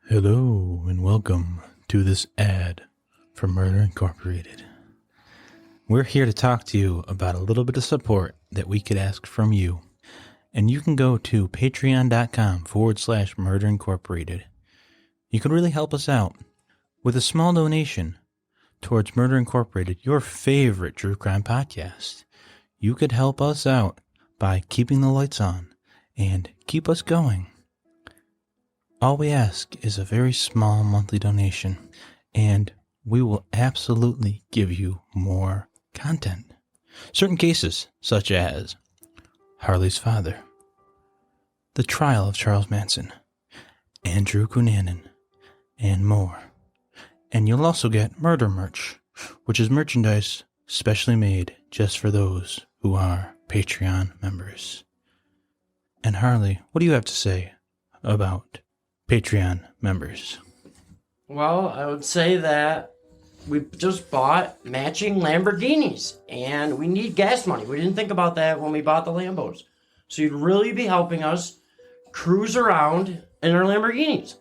Hello and welcome to this ad for Murder Incorporated. We're here to talk to you about a little bit of support that we could ask from you. And you can go to patreon.com/Murder Incorporated. You could really help us out with a small donation towards Murder Incorporated, your favorite true crime podcast. You could help us out by keeping the lights on and keep us going. All we ask is a very small monthly donation, and we will absolutely give you more content. Certain cases, such as Harley's father, the trial of Charles Manson, Andrew Cunanan, and more. And you'll also get murder merch, which is merchandise specially made just for those who are Patreon members. And Harley, what do you have to say about Patreon members? Well, I would say that we just bought matching Lamborghinis, and we need gas money. We didn't think about that when we bought the Lambos. So you'd really be helping us cruise around in our Lamborghinis.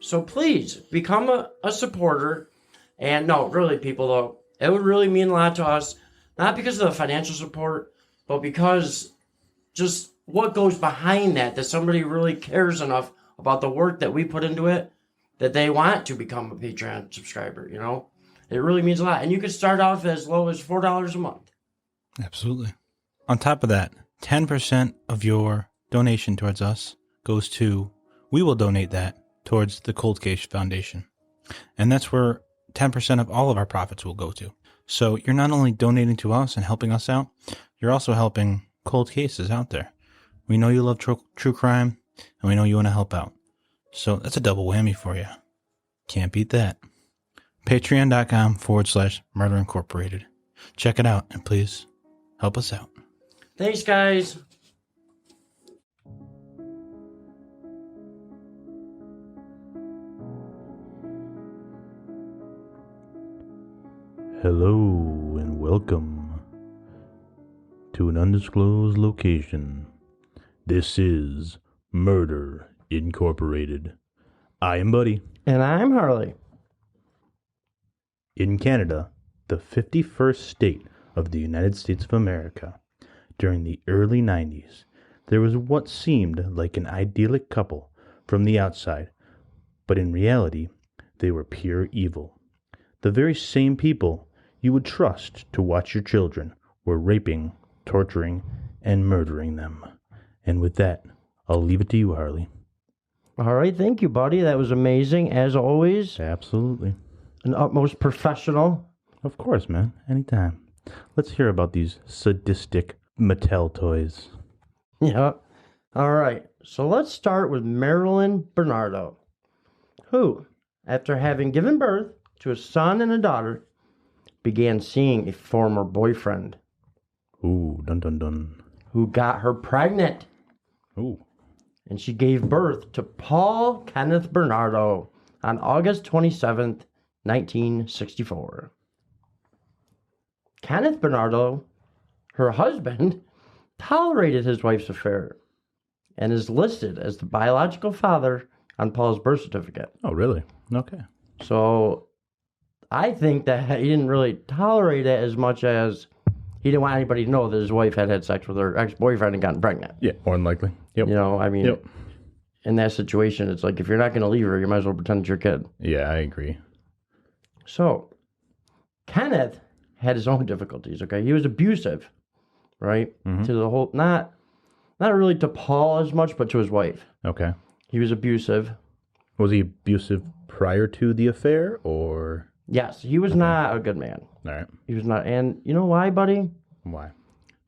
So please, become a supporter. And no, really, people, though, it would really mean a lot to us. Not because of the financial support, but because just what goes behind that somebody really cares enough about the work that we put into it, that they want to become a Patreon subscriber, you know? It really means a lot. And you can start off as low as $4 a month. Absolutely. On top of that, 10% of your donation towards us goes to, we will donate that towards the Cold Case Foundation. And that's where 10% of all of our profits will go to. So you're not only donating to us and helping us out, you're also helping cold cases out there. We know you love true crime, and we know you want to help out. So that's a double whammy for you. Can't beat that. Patreon.com/Murder Incorporated. Check it out, and please help us out. Thanks, guys. Hello, and welcome to an undisclosed location. This is Murder Incorporated. I am Buddy. And I'm Harley. In Canada, the 51st state of the United States of America, during the early 90s, there was what seemed like an idyllic couple from the outside, but in reality, they were pure evil. The very same people you would trust to watch your children were raping, torturing, and murdering them. And with that, I'll leave it to you, Harley. All right, thank you, buddy. That was amazing, as always. Absolutely. An utmost professional. Of course, man. Anytime. Let's hear about these sadistic Mattel toys. Yeah. All right, so let's start with Marilyn Bernardo, who, after having given birth to a son and a daughter, began seeing a former boyfriend. Ooh, dun dun dun. Who got her pregnant. Ooh. And she gave birth to Paul Kenneth Bernardo on August 27th, 1964. Kenneth Bernardo, her husband, tolerated his wife's affair and is listed as the biological father on Paul's birth certificate. Oh, really? Okay. So I think that he didn't really tolerate it as much as he didn't want anybody to know that his wife had sex with her ex-boyfriend and gotten pregnant. Yeah, more than likely. Yep. You know, I mean, in that situation, it's like, if you're not going to leave her, you might as well pretend it's your kid. Yeah, I agree. So, Kenneth had his own difficulties, okay? He was abusive, right? Mm-hmm. To the whole, not really to Paul as much, but to his wife. Okay. He was abusive. Was he abusive prior to the affair, or? Yes, he was not a good man. All right. He was not. And you know why, buddy? Why?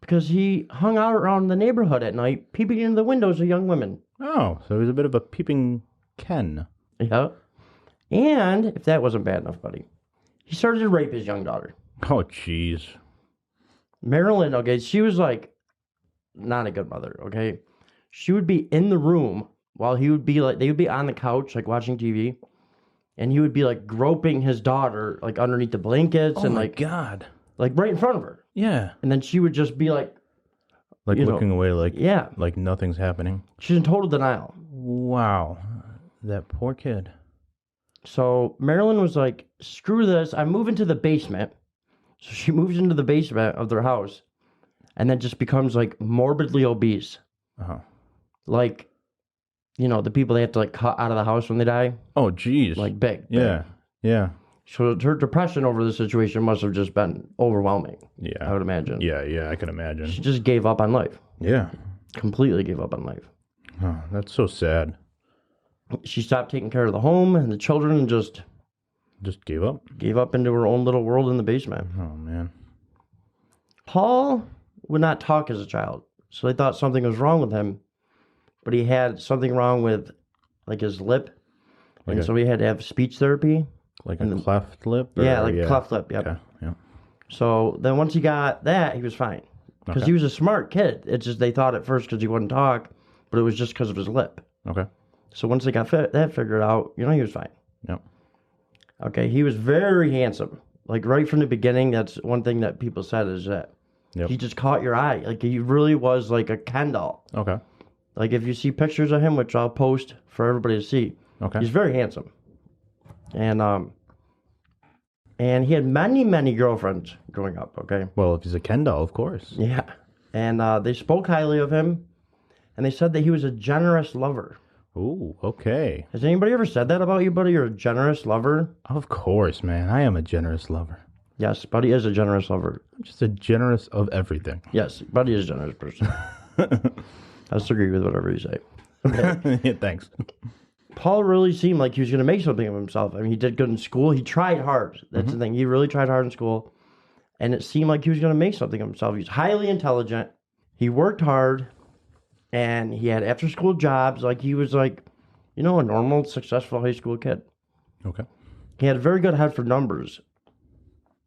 Because he hung out around the neighborhood at night, peeping into the windows of young women. Oh, so he was a bit of a peeping Ken. Yeah. And if that wasn't bad enough, buddy, he started to rape his young daughter. Oh, jeez. Marilyn, okay, she was like not a good mother, okay? She would be in the room while he would be like, they would be on the couch, like watching TV, and he would be like groping his daughter, like underneath the blankets and like, God. like right in front of her. Yeah. And then she would just be like looking away, like, yeah, like nothing's happening. she's in total denial. Wow. That poor kid. So Marilyn was like, screw this, I'm moving to the basement. So she moves into the basement of their house and then just becomes like morbidly obese. Uh-huh. Like, the people they have to like cut out of the house when they die. Oh, geez. Like big. Yeah. Yeah. So her depression over the situation must have just been overwhelming. Yeah. I would imagine. Yeah, I can imagine. She just gave up on life. Yeah. Completely gave up on life. Oh, that's so sad. She stopped taking care of the home and the children and just gave up? gave up into her own little world in the basement. Oh, man. Paul would not talk as a child, so they thought something was wrong with him, but he had something wrong with, like, his lip, so he had to have speech therapy. Like a cleft lip? Yeah, cleft lip, yep. Yeah. So then once he got that, he was fine. Because he was a smart kid. It's just they thought at first because he wouldn't talk, but it was just because of his lip. Okay. So once they got that figured out, he was fine. Yep. Okay, he was very handsome. Like right from the beginning, that's one thing that people said is that he just caught your eye. Like he really was like a Ken doll. Okay. Like if you see pictures of him, which I'll post for everybody to see, he's very handsome. And he had many, many girlfriends growing up, okay? Well, if he's a Ken doll, of course. Yeah. And they spoke highly of him, and they said that he was a generous lover. Ooh, okay. Has anybody ever said that about you, buddy? You're a generous lover? Of course, man. I am a generous lover. Yes, Buddy is a generous lover. I'm just a generous of everything. Yes, Buddy is a generous person. I just agree with whatever you say. Okay. Yeah, thanks. Paul really seemed like he was going to make something of himself. I mean, he did good in school. He tried hard. That's the thing. He really tried hard in school. And it seemed like he was going to make something of himself. He was highly intelligent. He worked hard. And he had after-school jobs. Like, he was like, a normal, successful high school kid. Okay. He had a very good head for numbers.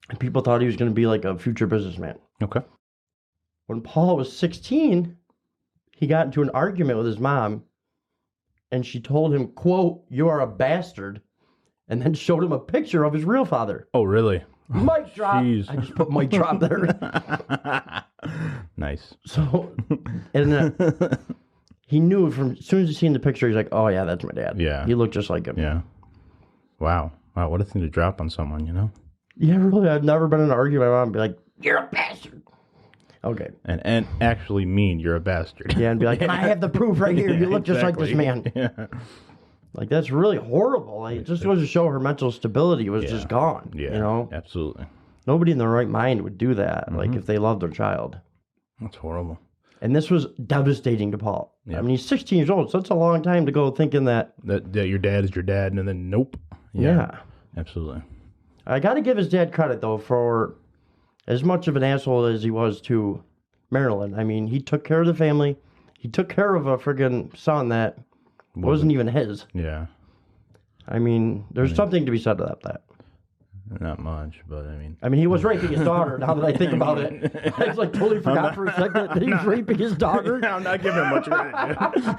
And people thought he was going to be like a future businessman. Okay. When Paul was 16, he got into an argument with his mom. And she told him, quote, "You are a bastard," and then showed him a picture of his real father. Oh, really? Mic drop. Jeez. I just put mic drop there. Nice. So, and he knew from as soon as he seen the picture, he's like, "Oh yeah, that's my dad." Yeah. He looked just like him. Yeah. Wow. Wow, what a thing to drop on someone, Yeah, really. I've never been in an argument with my mom and be like, "You're a bastard." Okay. And actually mean you're a bastard. Yeah, and be like, "And I have the proof right here. You look just like this man." Yeah. Like, that's really horrible. Like, it just goes to show her mental stability was just gone. Yeah. Absolutely. Nobody in their right mind would do that, like, if they loved their child. That's horrible. And this was devastating to Paul. Yep. I mean, he's 16 years old, so that's a long time to go thinking that your dad is your dad, and then nope. Yeah. Absolutely. I got to give his dad credit, though, for as much of an asshole as he was to Marilyn. I mean, he took care of the family. He took care of a friggin' son that wasn't even his. Yeah. I mean, there's something to be said about that. Not much, but I mean... he was raping his daughter, now that I think about it. I just, totally forgot for a second that he was raping his daughter. I'm not giving him much credit,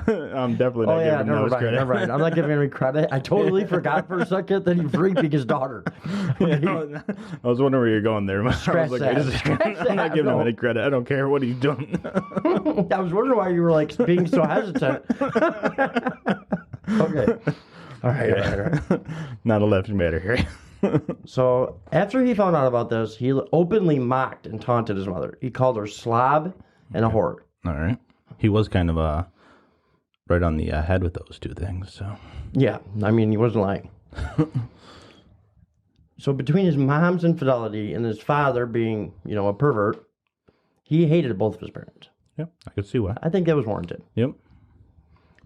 dude. I'm definitely not giving him much credit. Never mind. I'm not giving him any credit. I totally forgot for a second that he was raping his daughter. I was wondering where you're going there. Scratch that. I'm not giving him any credit. I don't care what he's doing. I was wondering why you were, being so hesitant. Okay. All right. Not a left matter here. So, after he found out about this, he openly mocked and taunted his mother. He called her slob and a whore. All right. He was kind of right on the head with those two things, so... Yeah, he wasn't lying. So, between his mom's infidelity and his father being, a pervert, he hated both of his parents. Yep, I could see why. I think that was warranted. Yep.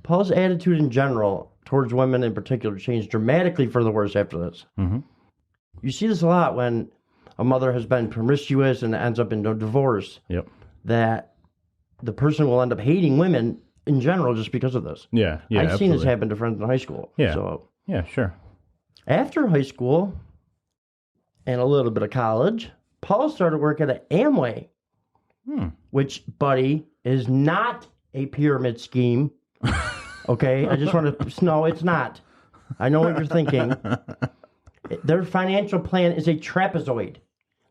Paul's attitude in general, towards women in particular, changed dramatically for the worse after this. Mm-hmm. You see this a lot when a mother has been promiscuous and ends up in a divorce. Yep. That the person will end up hating women in general just because of this. Yeah, I've seen this happen to friends in high school. Yeah. So yeah, sure. after high school and a little bit of college, Paul started working at Amway, which, buddy, is not a pyramid scheme. Okay? I just want to... No, it's not. I know what you're thinking. Their financial plan is a trapezoid.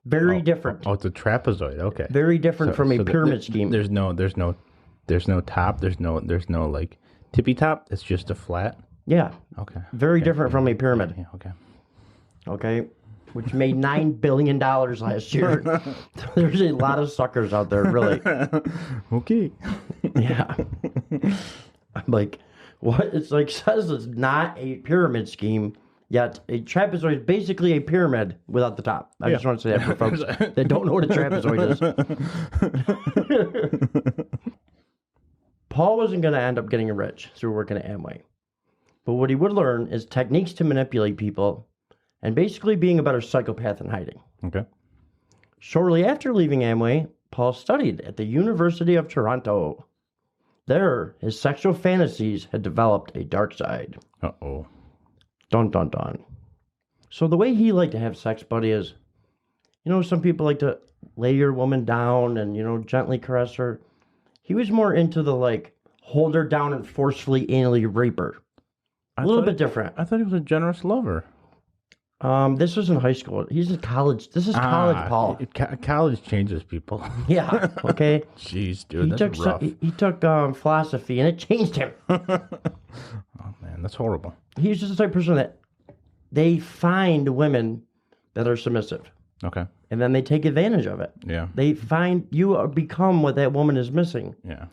Very different. Oh, it's a trapezoid. Okay. Very different from a pyramid scheme. There's no top. There's no tippy top. It's just a flat. There's no tippy top. There's no bottom. There's no middle. There's no in between. There's no in between. There's no trapezoid. There's no trapezoid. Okay. Very different from a pyramid scheme. Very different from a pyramid scheme. Very different from a pyramid scheme. There's no Yeah. Okay. Very Okay. different from a pyramid. Yeah, okay. Okay. Which made $9 billion last year. There's a lot of suckers out there, really. Okay. Yeah. I'm like, what? It's like, says it's not a pyramid scheme, yet a trapezoid is basically a pyramid without the top. I just want to say that for folks that don't know what a trapezoid is. Paul wasn't going to end up getting rich through working at Amway. But what he would learn is techniques to manipulate people and basically being a better psychopath in hiding. Okay. Shortly after leaving Amway, Paul studied at the University of Toronto. There, his sexual fantasies had developed a dark side. Uh-oh. Dun, dun, dun. So the way he liked to have sex, buddy, is, some people like to lay your woman down and, gently caress her. He was more into the, hold her down and forcefully anally rape her. A little bit different. I thought he was a generous lover. This was in high school. He's in college. This is college, Paul. College changes people. Yeah, okay. Jeez, dude, that's rough. He took philosophy, and it changed him. Oh, man, that's horrible. He's just the type of person that they find women that are submissive. Okay. And then they take advantage of it. Yeah. They find you become what that woman is missing. Yeah.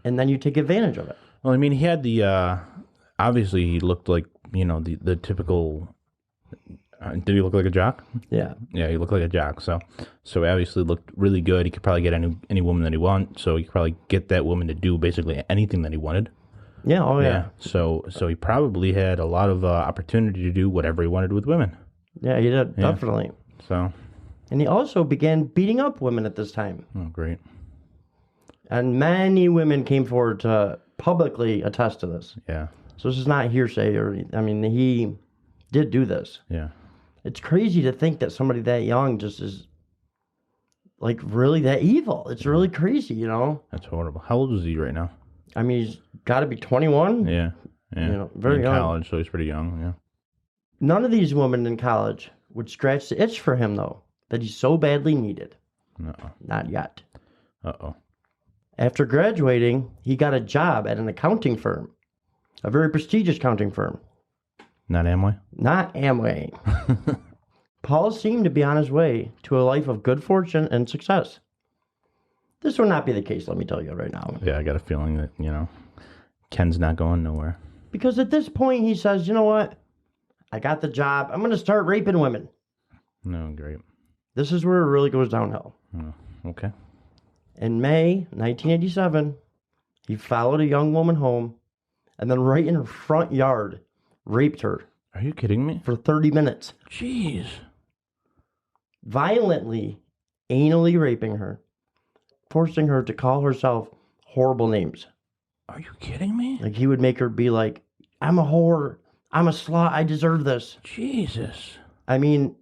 And then you take advantage of it. Well, I mean, he had the, obviously he looked like, the typical, did he look like a jock? Yeah. Yeah, he looked like a jock. So obviously looked really good. He could probably get any woman that he wanted. So he could probably get that woman to do basically anything that he wanted. Yeah, oh yeah. So he probably had a lot of opportunity to do whatever he wanted with women. Yeah, he did, definitely. So. And he also began beating up women at this time. Oh, great. And many women came forward to publicly attest to this. Yeah. So this is not hearsay he did do this. Yeah. It's crazy to think that somebody that young just is really that evil. It's really crazy, That's horrible. How old is he right now? I mean, he's got to be 21. Yeah. Yeah. Very young. In college, so he's pretty young, yeah. None of these women in college would scratch the itch for him, though, that he so badly needed. No. Not yet. Uh-oh. After graduating, he got a job at an accounting firm, a very prestigious accounting firm. Not Amway? Not Amway. Paul seemed to be on his way to a life of good fortune and success. This will not be the case, let me tell you right now. Yeah, I got a feeling that, Ken's not going nowhere. Because at this point, he says, you know what? I got the job. I'm going to start raping women. No, great. This is where it really goes downhill. Oh, okay. In May 1987, he followed a young woman home and then right in her front yard, raped her. Are you kidding me? For 30 minutes. Jeez. Violently, anally raping her, forcing her to call herself horrible names. Are you kidding me? Like he would make her be like, I'm a whore, I'm a slut, I deserve this. Jesus. I mean,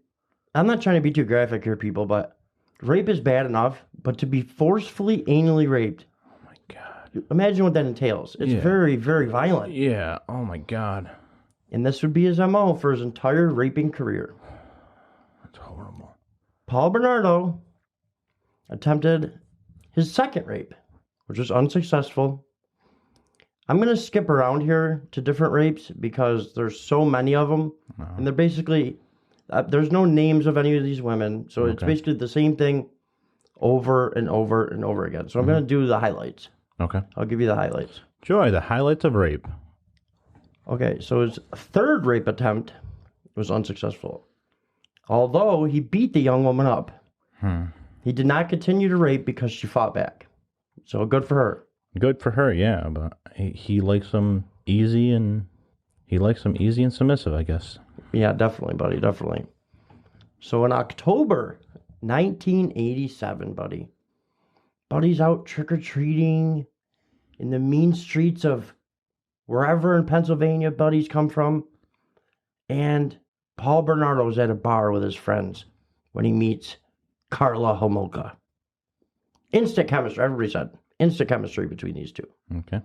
I'm not trying to be too graphic here, people, but rape is bad enough, but to be forcefully anally raped. Oh my God. Imagine what that entails. It's very, very violent. Yeah. Oh my God. And this would be his MO for his entire raping career. That's horrible. Paul Bernardo attempted his second rape, which was unsuccessful. I'm going to skip around here to different rapes because there's so many of them. And they're basically, there's no names of any of these women. So it's basically the same thing over and over and over again. So I'm going to do the highlights. Okay. I'll give you the highlights. Joy, the highlights of rape. Okay, so his third rape attempt was unsuccessful. Although he beat the young woman up. He did not continue to rape because she fought back. So good for her. Good for her, yeah, but he likes them easy and submissive, I guess. Yeah, definitely, buddy, definitely. So in October 1987, Buddy's out trick-or-treating in the mean streets of wherever in Pennsylvania Buddy's come from. And Paul Bernardo's at a bar with his friends when he meets Karla Homolka. Instant chemistry, everybody said. Instant chemistry between these two. Okay.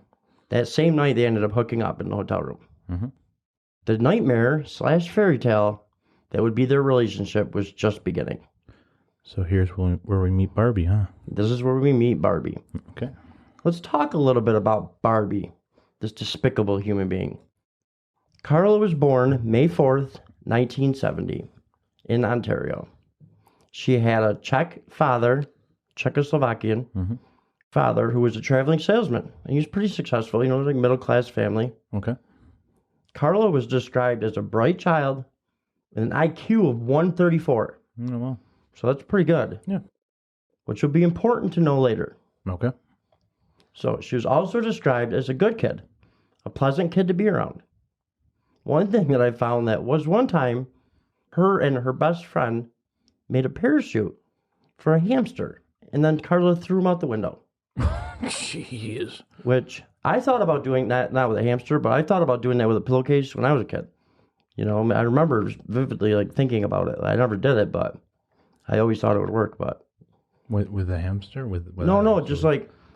That same night, they ended up hooking up in the hotel room. The nightmare / fairy tale that would be their relationship was just beginning. So here's where we meet Barbie, huh? This is where we meet Barbie. Okay. Let's talk a little bit about Barbie, this despicable human being. Karla was born May 4th, 1970, in Ontario. She had a Czech father, Czechoslovakian father, who was a traveling salesman. And he was pretty successful, like middle-class family. Okay. Karla was described as a bright child with an IQ of 134. Oh, well. So that's pretty good. Yeah. Which will be important to know later. Okay. So she was also described as a good kid, a pleasant kid to be around. One thing that I found that was one time, her and her best friend made a parachute for a hamster, and then Karla threw him out the window. Jeez. Which I thought about doing that, not with a hamster, but I thought about doing that with a pillowcase when I was a kid. I remember vividly thinking about it. I never did it, but I always thought it would work. But with a hamster? With no, just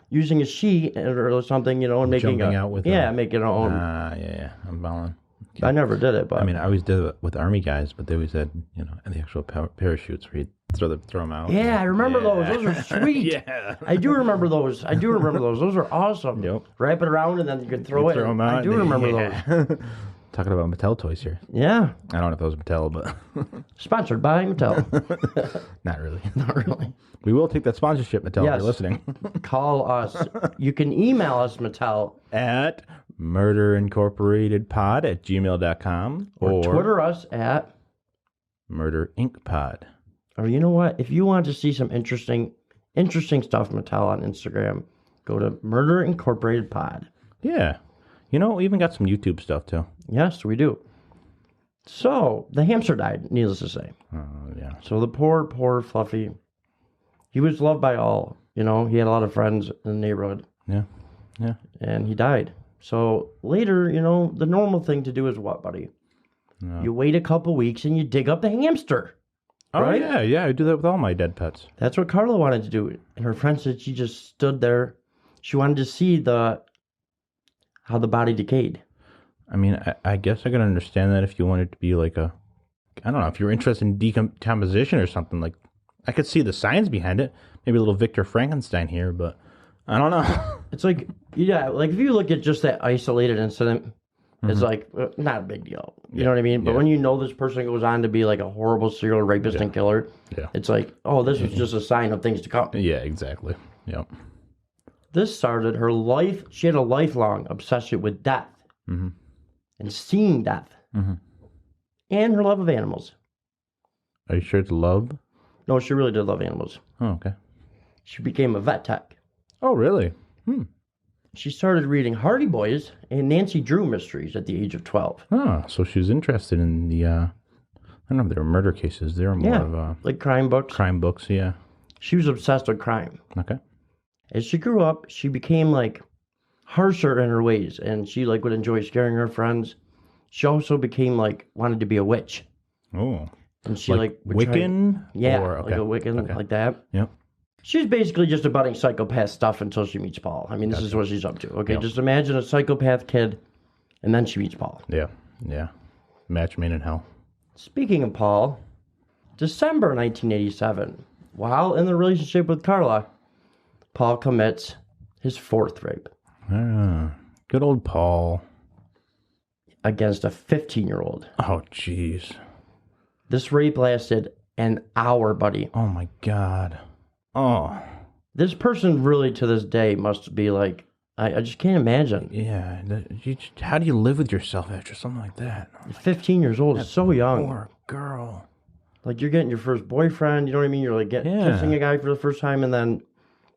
using a sheet or something, and making jumping out with making our own. Yeah, I'm following. I never did it, but I always did it with Army guys, but they always had, the actual parachutes where you throw them out. Yeah, I remember those. Those are sweet. Yeah. I do remember those. Those are awesome. Yep. Wrap it around and then you can throw it. Throw them out. I do remember those. Talking about Mattel toys here. Yeah. I don't know if that was Mattel, but Sponsored by Mattel. not really. Not really. We will take that sponsorship, Mattel, if you're listening. Call us. You can email us, Mattel. At murderincorporatedpod@gmail.com Or Twitter us at murderincpod. Or you know what? If you want to see some interesting stuff, Mattel, on Instagram, go to Murder Incorporated Pod. Yeah. We even got some YouTube stuff, too. Yes, we do. So, the hamster died, needless to say. Yeah. So the poor Fluffy, he was loved by all. He had a lot of friends in the neighborhood. Yeah. And he died. So later, the normal thing to do is what, buddy? No. You wait a couple weeks and you dig up the hamster. Oh, right? Yeah. I do that with all my dead pets. That's what Karla wanted to do. And her friend said she just stood there. She wanted to see how the body decayed. I guess I can understand that if you wanted to be like I don't know, if you're interested in decomposition or something. Like, I could see the science behind it. Maybe a little Victor Frankenstein here, but I don't know. It's if you look at just that isolated incident, it's not a big deal. You know what I mean? But when this person goes on to be like a horrible serial rapist and killer, it's this was just a sign of things to come. Yeah, exactly. Yep. This started her life. She had a lifelong obsession with death and seeing death and her love of animals. Are you sure it's love? No, she really did love animals. Oh, okay. She became a vet tech. Oh, really? She started reading Hardy Boys and Nancy Drew mysteries at the age of 12. Oh, so she was interested in the, I don't know if they were murder cases. They were more of like crime books. Crime books, yeah. She was obsessed with crime. Okay. As she grew up, she became harsher in her ways, and she would enjoy scaring her friends. She also became wanted to be a witch. Oh. And she Wiccan? Like a Wiccan, like that. Yep. She's basically just abutting psychopath stuff until she meets Paul. This is what she's up to. Okay, just imagine a psychopath kid, and then she meets Paul. Yeah. Match made in hell. Speaking of Paul, December 1987, while in the relationship with Karla, Paul commits his fourth rape. Good old Paul. Against a 15-year-old. Oh, jeez. This rape lasted an hour, buddy. Oh, my God. Oh. This person really, to this day, must be I just can't imagine. Yeah. How do you live with yourself after something like that? 15 years old is so young. Poor girl. You're getting your first boyfriend, you know what I mean? You're kissing a guy for the first time, and then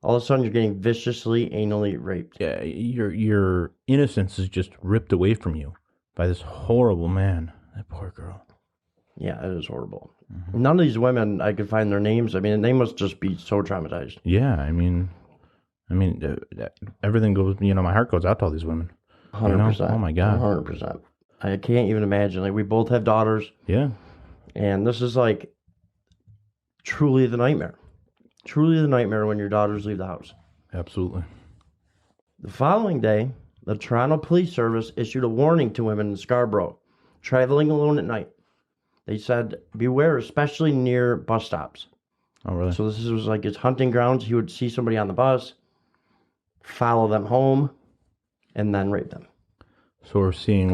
all of a sudden you're getting viciously, anally raped. Yeah, your innocence is just ripped away from you by this horrible man. That poor girl. Yeah, it is horrible. None of these women, I could find their names. They must just be so traumatized. Yeah, everything goes, my heart goes out to all these women. 100%. Oh, my God. 100%. I can't even imagine. We both have daughters. Yeah. And this is truly the nightmare. Truly the nightmare when your daughters leave the house. Absolutely. The following day, the Toronto Police Service issued a warning to women in Scarborough traveling alone at night. They said, beware, especially near bus stops. Oh, really? So this was his hunting grounds. He would see somebody on the bus, follow them home, and then rape them. So we're seeing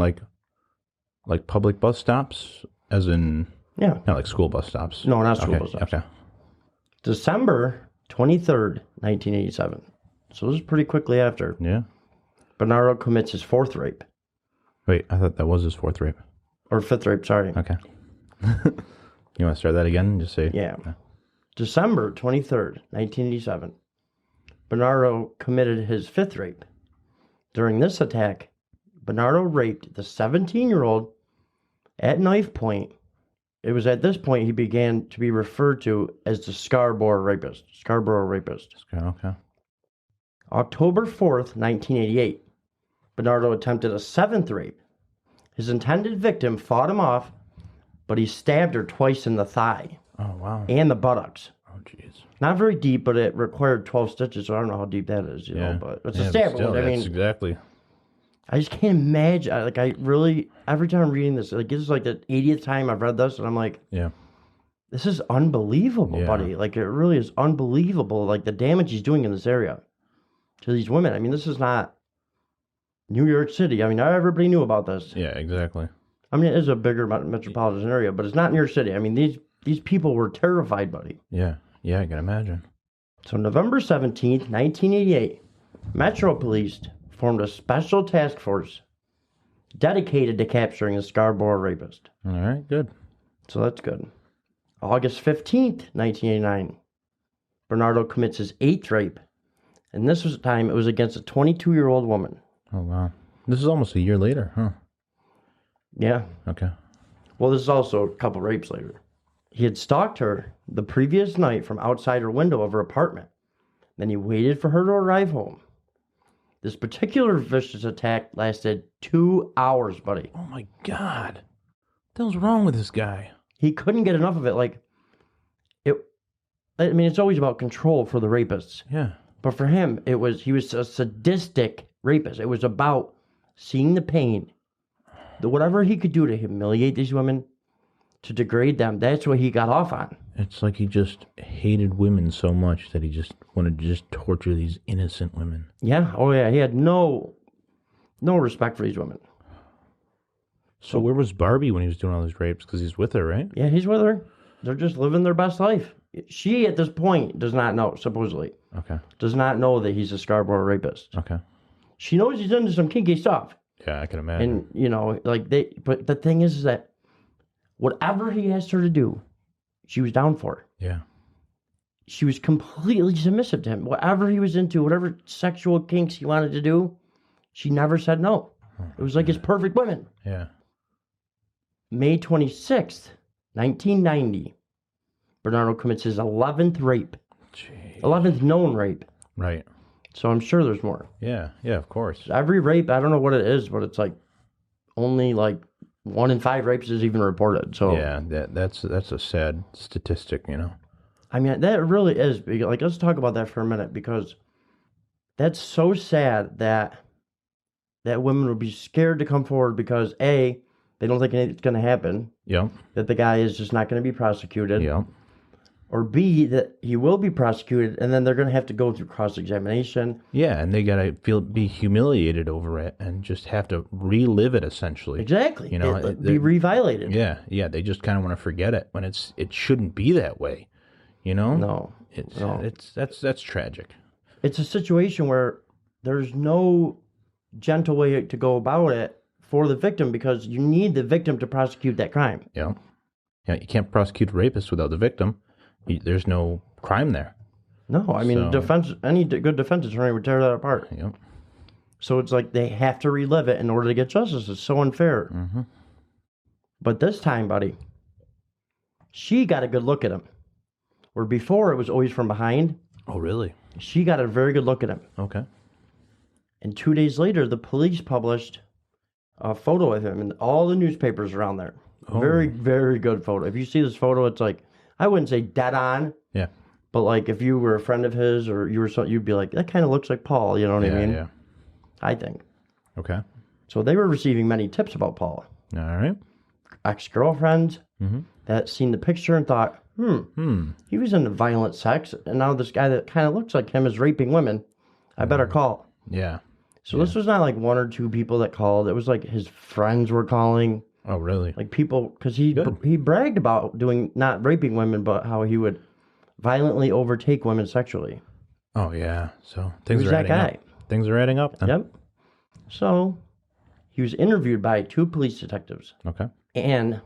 Like public bus stops, as in Yeah. not like school bus stops. No, not school bus stops. Okay. December 23rd, 1987. So this is pretty quickly after. Yeah. Bernardo commits his 4th rape. Wait, I thought that was his 4th rape. Or 5th rape, sorry. Okay. You want to start that again and just say? Yeah. December 23rd, 1987. Bernardo committed his 5th rape. During this attack, Bernardo raped the 17-year-old at knife point. It was at this point he began to be referred to as the Scarborough rapist. Okay. October 4th, 1988. Bernardo attempted a 7th rape. His intended victim fought him off, but he stabbed her twice in the thigh. Oh, wow. And the buttocks. Oh, jeez. Not very deep, but it required 12 stitches, so I don't know how deep that is, you know, but it's a stab wound. I mean, exactly. I just can't imagine, I really, every time I'm reading this, like, this is like the 80th time I've read this, and I'm like, Yeah. this is unbelievable, Yeah. buddy. Like, it really is unbelievable, like, the damage he's doing in this area to these women. I mean, this is not New York City. I mean, not everybody knew about this. Yeah, exactly. I mean, it is a bigger metropolitan area, but it's not New York City. I mean, these people were terrified, buddy. Yeah. Yeah, I can imagine. So November 17th, 1988, Metro Police formed a special task force dedicated to capturing the Scarborough rapist. All right, good. So that's good. August 15th, 1989, Bernardo commits his 8th rape. And this was time it was against a 22-year-old woman. Oh, wow. This is almost a year later, huh? Yeah. Okay. Well, this is also a couple rapes later. He had stalked her the previous night from outside her window of her apartment. Then he waited for her to arrive home. This particular vicious attack lasted 2 hours, buddy. Oh, my God. What the hell's wrong with this guy? He couldn't get enough of it. I mean, it's always about control for the rapists. Yeah. But for him, he was a sadistic rapist. It was about seeing the pain. Whatever he could do to humiliate these women, to degrade them, that's what he got off on. It's like he just hated women so much that he just wanted to just torture these innocent women. Yeah. Oh, yeah. He had no respect for these women. So where was Barbie when he was doing all these rapes? Because he's with her, right? Yeah, he's with her. They're just living their best life. She, at this point, does not know, supposedly. Okay. Does not know that he's a Scarborough rapist. Okay. She knows he's into some kinky stuff. Yeah, I can imagine. And, you know, but the thing is that whatever he asked her to do, she was down for. Yeah. She was completely submissive to him. Whatever he was into, whatever sexual kinks he wanted to do, she never said no. It was like his perfect woman. Yeah. May 26th, 1990, Bernardo commits his 11th rape. Jeez. 11th known rape. Right. So I'm sure there's more. Yeah. Yeah, of course. Every rape, I don't know what it is, but it's like only like 1 in 5 rapes is even reported. So yeah, that's a sad statistic, you know. I mean, that really is. Like, let's talk about that for a minute, because that's so sad that women would be scared to come forward because A, they don't think it's going to happen. Yeah. That the guy is just not going to be prosecuted. Yeah. Or B, that he will be prosecuted, and then they're going to have to go through cross-examination. Yeah, and they gotta be humiliated over it and just have to relive it essentially. Exactly. You know, be reviolated. Yeah. They just kind of want to forget it when it shouldn't be that way. You know? No. That's tragic. It's a situation where there's no gentle way to go about it for the victim, because you need the victim to prosecute that crime. Yeah. Yeah, you can't prosecute a rapist without the victim. There's no crime there. No, I mean, any good defense attorney would tear that apart. Yeah. So it's like they have to relive it in order to get justice. It's so unfair. Mm-hmm. But this time, buddy, she got a good look at him. Where before it was always from behind. Oh, really? She got a very good look at him. Okay. And 2 days later, the police published a photo of him in all the newspapers around there. Oh. Very, very good photo. If you see this photo, it's like, I wouldn't say dead on. Yeah. But like if you were a friend of his or you were you'd be like, that kind of looks like Paul. You know what I mean? Yeah. I think. Okay. So they were receiving many tips about Paul. All right. Ex-girlfriends that seen the picture and thought, he was into violent sex, and now this guy that kind of looks like him is raping women. I better call. Yeah. So this was not like 1 or 2 people that called. It was like his friends were calling. Oh, really? Like people, because he Good. bragged about not raping women, but how he would violently overtake women sexually. Oh, yeah. So He things was are that adding up. guy. Things are adding up then. Yep. So he was interviewed by 2 police detectives. Okay. And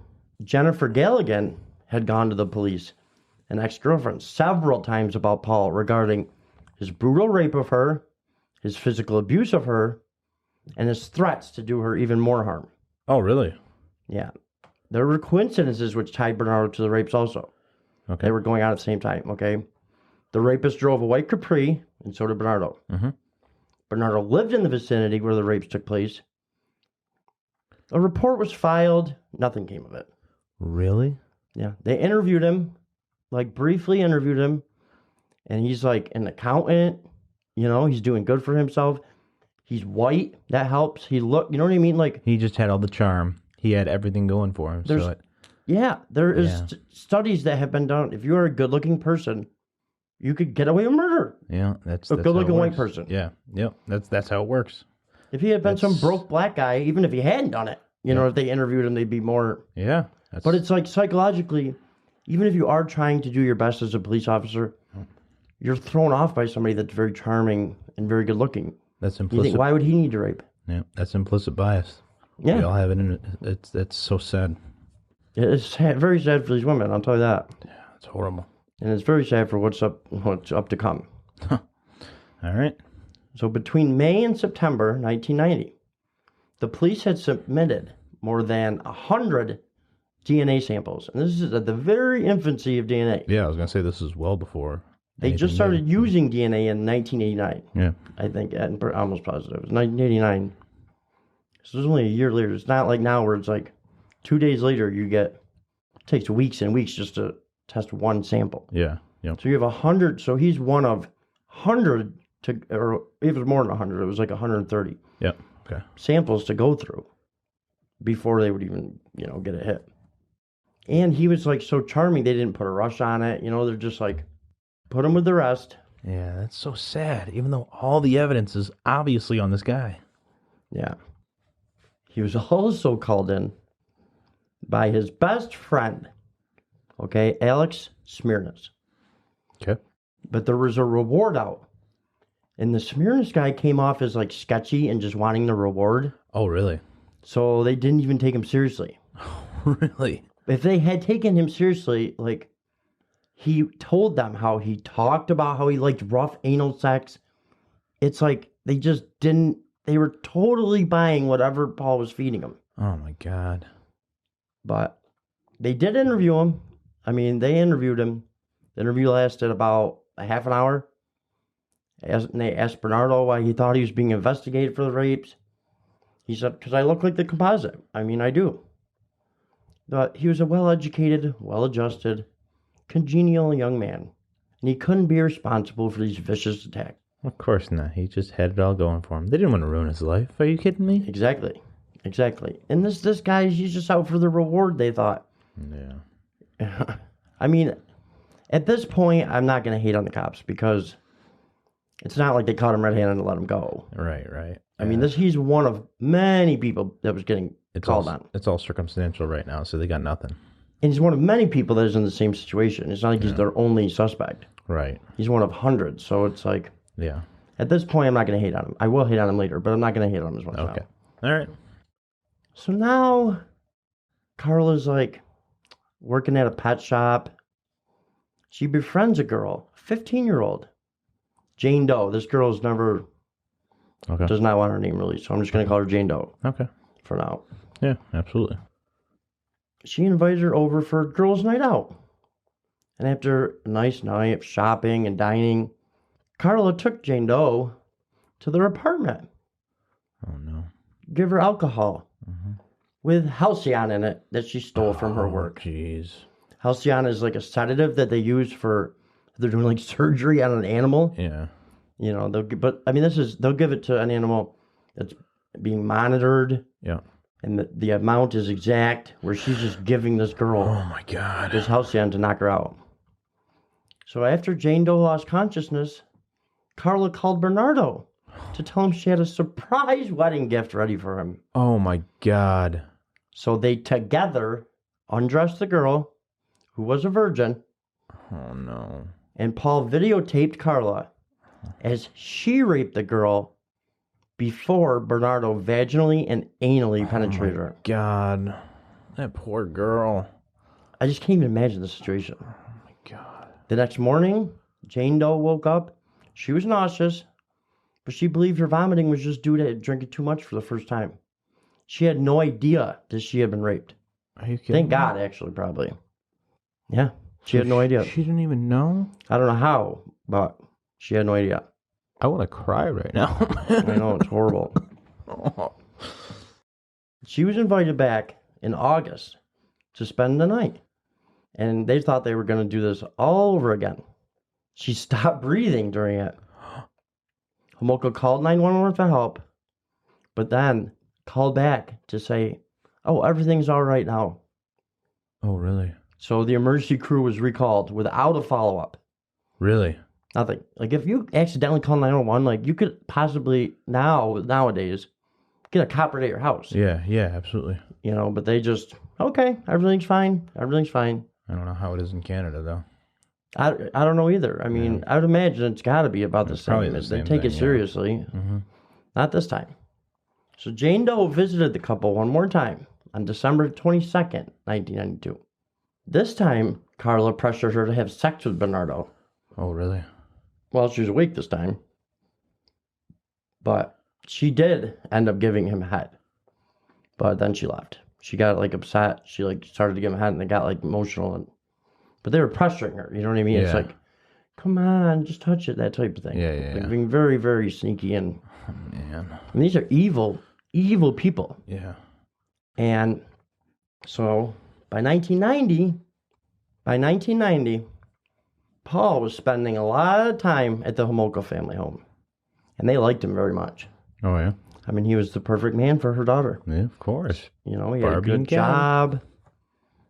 Jennifer Galligan had gone to the police, an ex-girlfriend, several times about Paul regarding his brutal rape of her, his physical abuse of her, and his threats to do her even more harm. Oh, really? Yeah. There were coincidences which tied Bernardo to the rapes also. Okay. They were going on at the same time, okay? The rapist drove a white Capri, and so did Bernardo. Mm-hmm. Bernardo lived in the vicinity where the rapes took place. A report was filed. Nothing came of it. Really? Yeah. They interviewed him, like briefly interviewed him, and he's like an accountant. You know, he's doing good for himself. He's white. That helps. You know what I mean? Like, He just had all the charm. He had everything going for him. There's- So it, yeah, there is Yeah. Studies that have been done. If you're a good-looking person, you could get away with murder. yeah, that's A how it good-looking white works. person. Yeah, yep. That's how it works. If he had been some That's- broke black guy, even if he hadn't done it, you know, if they interviewed him, they'd be more. Yeah. That's, But it's like psychologically, even if you are trying to do your best as a police officer, you're thrown off by somebody that's very charming and very good-looking. that's You implicit. think, why would he need to rape? Yeah, that's implicit bias. Yeah. We all have it in it. That's so sad. It's sad, very sad for these women. I'll tell you that, It's horrible. and it's very sad for what's up to come. All right. So between May and September 1990, the police had submitted more than 100 DNA samples, and this is at the very infancy of DNA. Yeah, I was gonna say this is well before. They anything just started new. using DNA in 1989. Yeah. I think, I'm almost positive. It was 1989. So it was only a year later. It's not like now where it's like 2 days later it takes weeks and weeks just to test one sample. Yeah. Yep. So you have 100. So he's one of 100 or even more than 100. It was like 130 Yep. Okay. samples to go through before they would even, get a hit. And he was like so charming, they didn't put a rush on it. They're just like, put him with the rest. Yeah, that's so sad. Even though all the evidence is obviously on this guy. Yeah. He was also called in by his best friend, okay, Alex Smirnis. Okay. But there was a reward out. And the Smirnis guy came off as like sketchy and just wanting the reward. Oh, really? So they didn't even take him seriously. Really? If they had taken him seriously, like, he told them how he talked about how he liked rough anal sex. It's like they just didn't, they were totally buying whatever Paul was feeding them. Oh my God. But they did interview him. I mean, they interviewed him. The interview lasted about a half an hour. And they asked Bernardo why he thought he was being investigated for the rapes. He said, because I look like the composite. I mean, I do. But he was a well-educated, well-adjusted, congenial young man. And he couldn't be responsible for these vicious attacks. Of course not. He just had it all going for him. They didn't want to ruin his life. Are you kidding me? Exactly. And this guy, he's just out for the reward, they thought. Yeah. I mean, at this point, I'm not going to hate on the cops because it's not like they caught him red-handed and let him go. Right. I mean, he's one of many people that was getting called on. It's all circumstantial right now, so they got nothing. And he's one of many people that is in the same situation. It's not like he's their only suspect. Right. He's one of hundreds. So it's like, Yeah. at this point, I'm not going to hate on him. I will hate on him later, but I'm not going to hate on him as much Okay. now. All right. So now, Carla's like working at a pet shop. She befriends a girl, a 15-year-old, Jane Doe. This girl's never, Okay. does not want her name released, so I'm just going to call her Jane Doe Okay. for now. Yeah, absolutely. She invited her over for a girls' night out. And after a nice night of shopping and dining, Carla took Jane Doe to their apartment. Oh, no. Give her alcohol with Halcyon in it that she stole from her work. Jeez. Halcyon is like a sedative that they use for, they're doing like surgery on an animal. Yeah. They'll give it to an animal that's being monitored. Yeah. And the amount is exact, where she's just giving this girl Oh, my God. this Halcyon to knock her out. So after Jane Doe lost consciousness, Carla called Bernardo to tell him she had a surprise wedding gift ready for him. Oh, my God. So they together undressed the girl, who was a virgin. Oh, no. And Paul videotaped Karla as she raped the girl before Bernardo vaginally and anally penetrated her. God. That poor girl. I just can't even imagine the situation. Oh, my God. The next morning, Jane Doe woke up. She was nauseous, but she believed her vomiting was just due to drinking too much for the first time. She had no idea that she had been raped. Are you kidding Thank me? God, actually, probably. Yeah, she had no idea. She didn't even know? I don't know how, but she had no idea. I want to cry right now. I know, it's horrible. Oh. She was invited back in August to spend the night. And they thought they were going to do this all over again. She stopped breathing during it. Homolka called 911 for help, but then called back to say, oh, everything's all right now. Oh, really? So the emergency crew was recalled without a follow-up. Really? Nothing. Like, if you accidentally call 911, like, you could possibly nowadays get a cop right at your house. Yeah, absolutely. You know, but they just, okay, everything's fine. Everything's fine. I don't know how it is in Canada, though. I don't know either. I mean, I would imagine it's got to be about the same. The They same take thing, it yeah. seriously. Mm-hmm. Not this time. So Jane Doe visited the couple one more time on December 22nd, 1992. This time, Karla pressured her to have sex with Bernardo. Oh, really? Well, she was awake this time. But she did end up giving him head. But then she left. She got, like, upset. She, like, started to give him head, and they got, like, emotional. But they were pressuring her. You know what I mean? Yeah. It's like, come on, just touch it, that type of thing. Yeah. Like, being very, very sneaky. And, Oh, man. and these are evil, evil people. Yeah. And so by 1990, Paul was spending a lot of time at the Homolka family home. And they liked him very much. Oh, yeah? I mean, he was the perfect man for her daughter. Yeah, of course. You know, he had Barbie a and good Ken. job.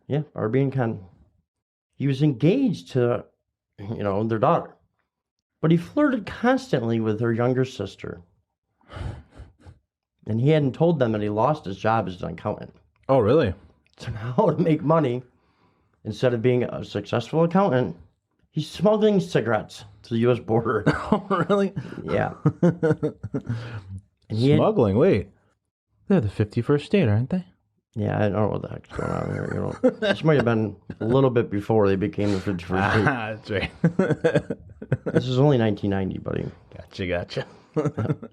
Yeah, Barbie and Ken. He was engaged to, you know, their daughter. But he flirted constantly with her younger sister. And he hadn't told them that he lost his job as an accountant. Oh, really? So now to make money, instead of being a successful accountant, he's smuggling cigarettes to the U.S. border. Oh, really? Yeah. And he had, Smuggling? Wait. They're the 51st state, aren't they? yeah, I don't know what the heck's going on here. You know, this might have been a little bit before they became the 51st state. That's right. This is only 1990, buddy. Gotcha.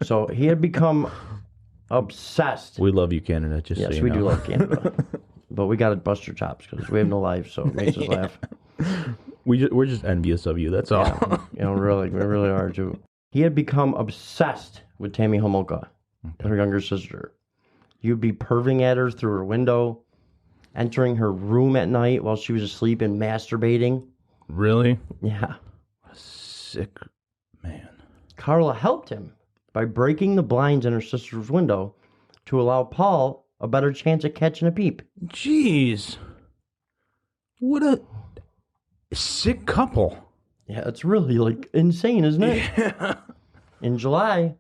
So he had become obsessed. We love you, Canada, just so Yes, you we know. do love Canada. But we got to bust your chops because we have no life, so it makes us laugh. We're just envious of you, that's all. Yeah, you know, really, we really are too. He had become obsessed with Tammy Homolka, her younger sister. He would be perving at her through her window, entering her room at night while she was asleep and masturbating. Really? Yeah. Sick man. Karla helped him by breaking the blinds in her sister's window to allow Paul a better chance at catching a peep. Jeez. What a sick couple. Yeah, it's really, like, insane, isn't it? Yeah. In July,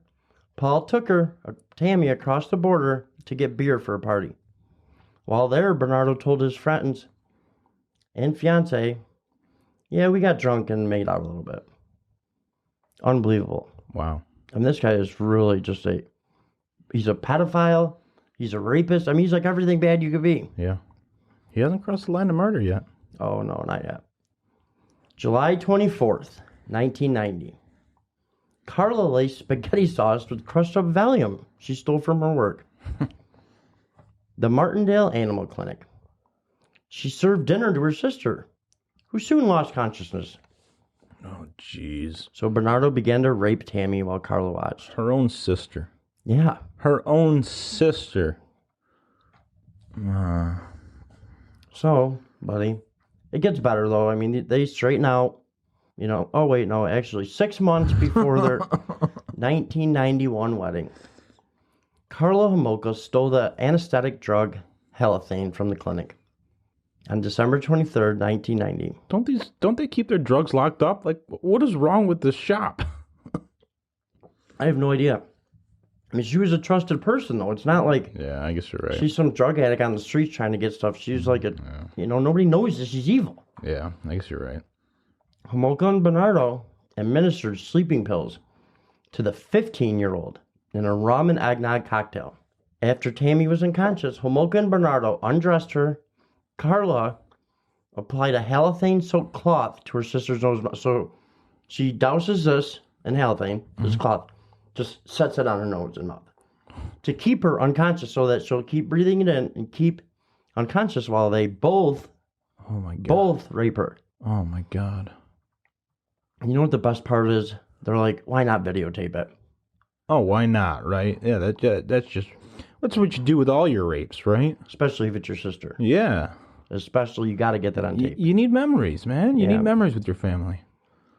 Paul took her, Tammy, across the border to get beer for a party. While there, Bernardo told his friends and fiance, yeah, we got drunk and made out a little bit. Unbelievable. Wow. And this guy is really just he's a pedophile, he's a rapist. I mean, he's like everything bad you could be. Yeah. He hasn't crossed the line of murder yet. Oh, no, not yet. July 24th, 1990. Karla laced spaghetti sauce with crushed up Valium she stole from her work. The Martindale Animal Clinic. She served dinner to her sister, who soon lost consciousness. Oh, jeez. So Bernardo began to rape Tammy while Karla watched. Her own sister. Yeah. Her own sister. So, buddy, it gets better, though. I mean, they straighten out, you know. Oh, wait, no, actually, 6 months before their 1991 wedding, Karla Homolka stole the anesthetic drug halothane from the clinic on December 23rd, 1990. Don't they keep their drugs locked up? Like, what is wrong with this shop? I have no idea. I mean, she was a trusted person, though. It's not like Yeah, I guess you're right. she's some drug addict on the streets trying to get stuff. She's like nobody knows that she's evil. Yeah, I guess you're right. Homolka and Bernardo administered sleeping pills to the 15-year-old in a rum and eggnog cocktail. After Tammy was unconscious, Homolka and Bernardo undressed her. Karla applied a halothane-soaked cloth to her sister's nose. So she douses this in halothane, this cloth, just sets it on her nose and mouth to keep her unconscious so that she'll keep breathing it in and keep unconscious while they both rape her. Oh my God. You know what the best part is? They're like, why not videotape it? Oh, why not, right? Yeah, that's what you do with all your rapes, right? Especially if it's your sister. Yeah. Especially, you got to get that on tape. You need memories, man. You need memories with your family.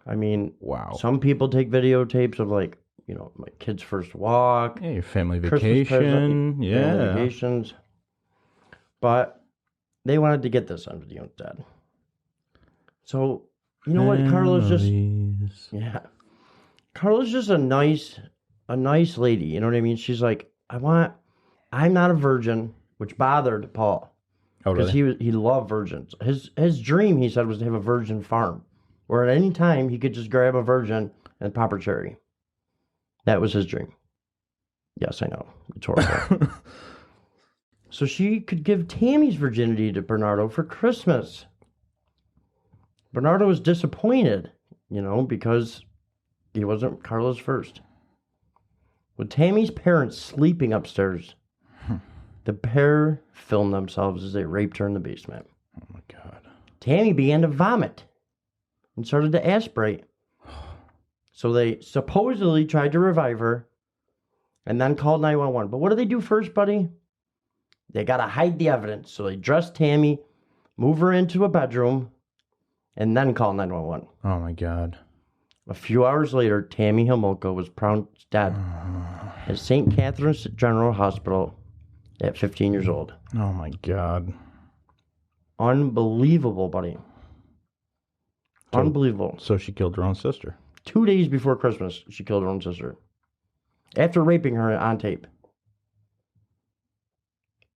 I mean, wow. Some people take videotapes of like, my kid's first walk. Yeah, your family Christmas vacation. Family Yeah. vacations. But they wanted to get this under the instead. So, you know what? Carla's just a nice lady. You know what I mean? She's like, I'm not a virgin, which bothered Paul. Oh, really? Because he loved virgins. His dream, he said, was to have a virgin farm, where at any time he could just grab a virgin and pop her cherry. That was his dream. Yes, I know. It's horrible. So she could give Tammy's virginity to Bernardo for Christmas. Bernardo was disappointed, because he wasn't Carla's first. With Tammy's parents sleeping upstairs, the pair filmed themselves as they raped her in the basement. Oh my God. Tammy began to vomit and started to aspirate. So they supposedly tried to revive her and then called 911. But what do they do first, buddy? They got to hide the evidence. So they dressed Tammy, move her into a bedroom, and then call 911. Oh my God. A few hours later, Tammy Homolka was pronounced dead at St. Catherine's General Hospital at 15 years old. Oh my God. Unbelievable, buddy. Unbelievable. So she killed her own sister. 2 days before Christmas, she killed her own sister. After raping her on tape.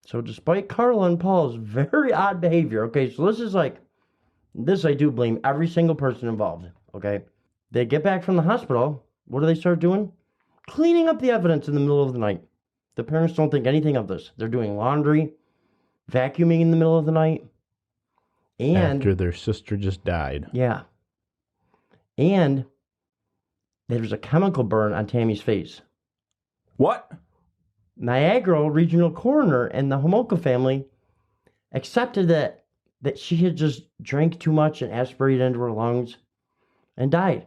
So despite Karla and Paul's very odd behavior, okay, so this I do blame every single person involved, okay? They get back from the hospital. What do they start doing? Cleaning up the evidence in the middle of the night. The parents don't think anything of this. They're doing laundry, vacuuming in the middle of the night. And after their sister just died. Yeah. And there's a chemical burn on Tammy's face. What? Niagara Regional Coroner and the Homolka family accepted that she had just drank too much and aspirated into her lungs and died.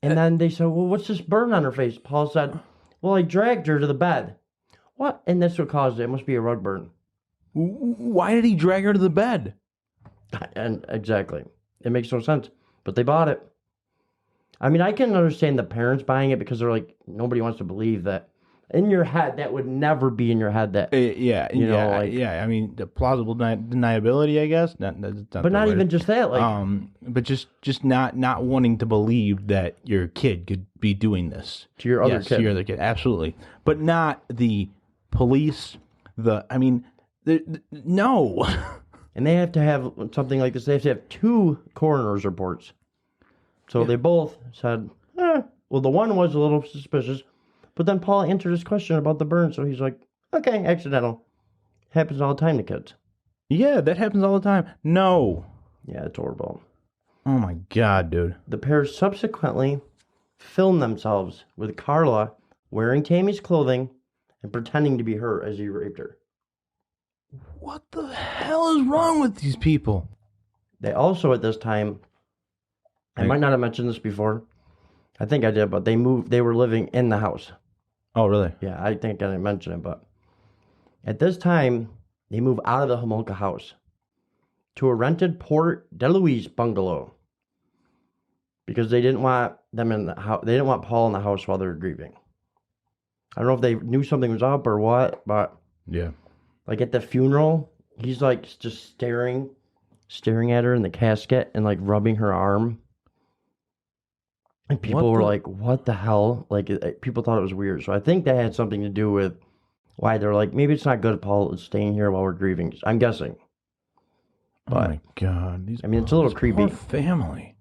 And then they said, well, what's this burn on her face? Paul said, well, I dragged her to the bed. What? And that's what caused it. It must be a rug burn. Why did he drag her to the bed? And exactly. It makes no sense. But they bought it. I mean, I can understand the parents buying it because they're like, nobody wants to believe that. In your head, that would never be in your head. That I mean, the plausible deniability, I guess. But not even just that, but just not wanting to believe that your kid could be doing this to your other kid. To your other kid, absolutely. But not the police. No. And they have to have something like this. They have to have 2 coroner's reports. So they both said, well, the one was a little suspicious. But then Paul answered his question about the burn, so he's like, okay, accidental. Happens all the time to kids. Yeah, that happens all the time. No. Yeah, it's horrible. Oh my God, dude. The pair subsequently filmed themselves with Karla wearing Tammy's clothing and pretending to be her as he raped her. What the hell is wrong with these people? They also, at this time, I might not have mentioned this before. I think I did, but they were living in the house. Oh, really? Yeah, I think I didn't mention it, but at this time, they move out of the Homolka house to a rented Port de Louise bungalow because they didn't want them in the house. They didn't want Paul in the house while they were grieving. I don't know if they knew something was up or what, but yeah, like at the funeral, he's like just staring at her in the casket and like rubbing her arm. And people were like, what the hell? Like, people thought it was weird. So I think that had something to do with why they're like, maybe it's not good Paul is staying here while we're grieving. I'm guessing. But, oh my God. It's a little creepy. Poor family.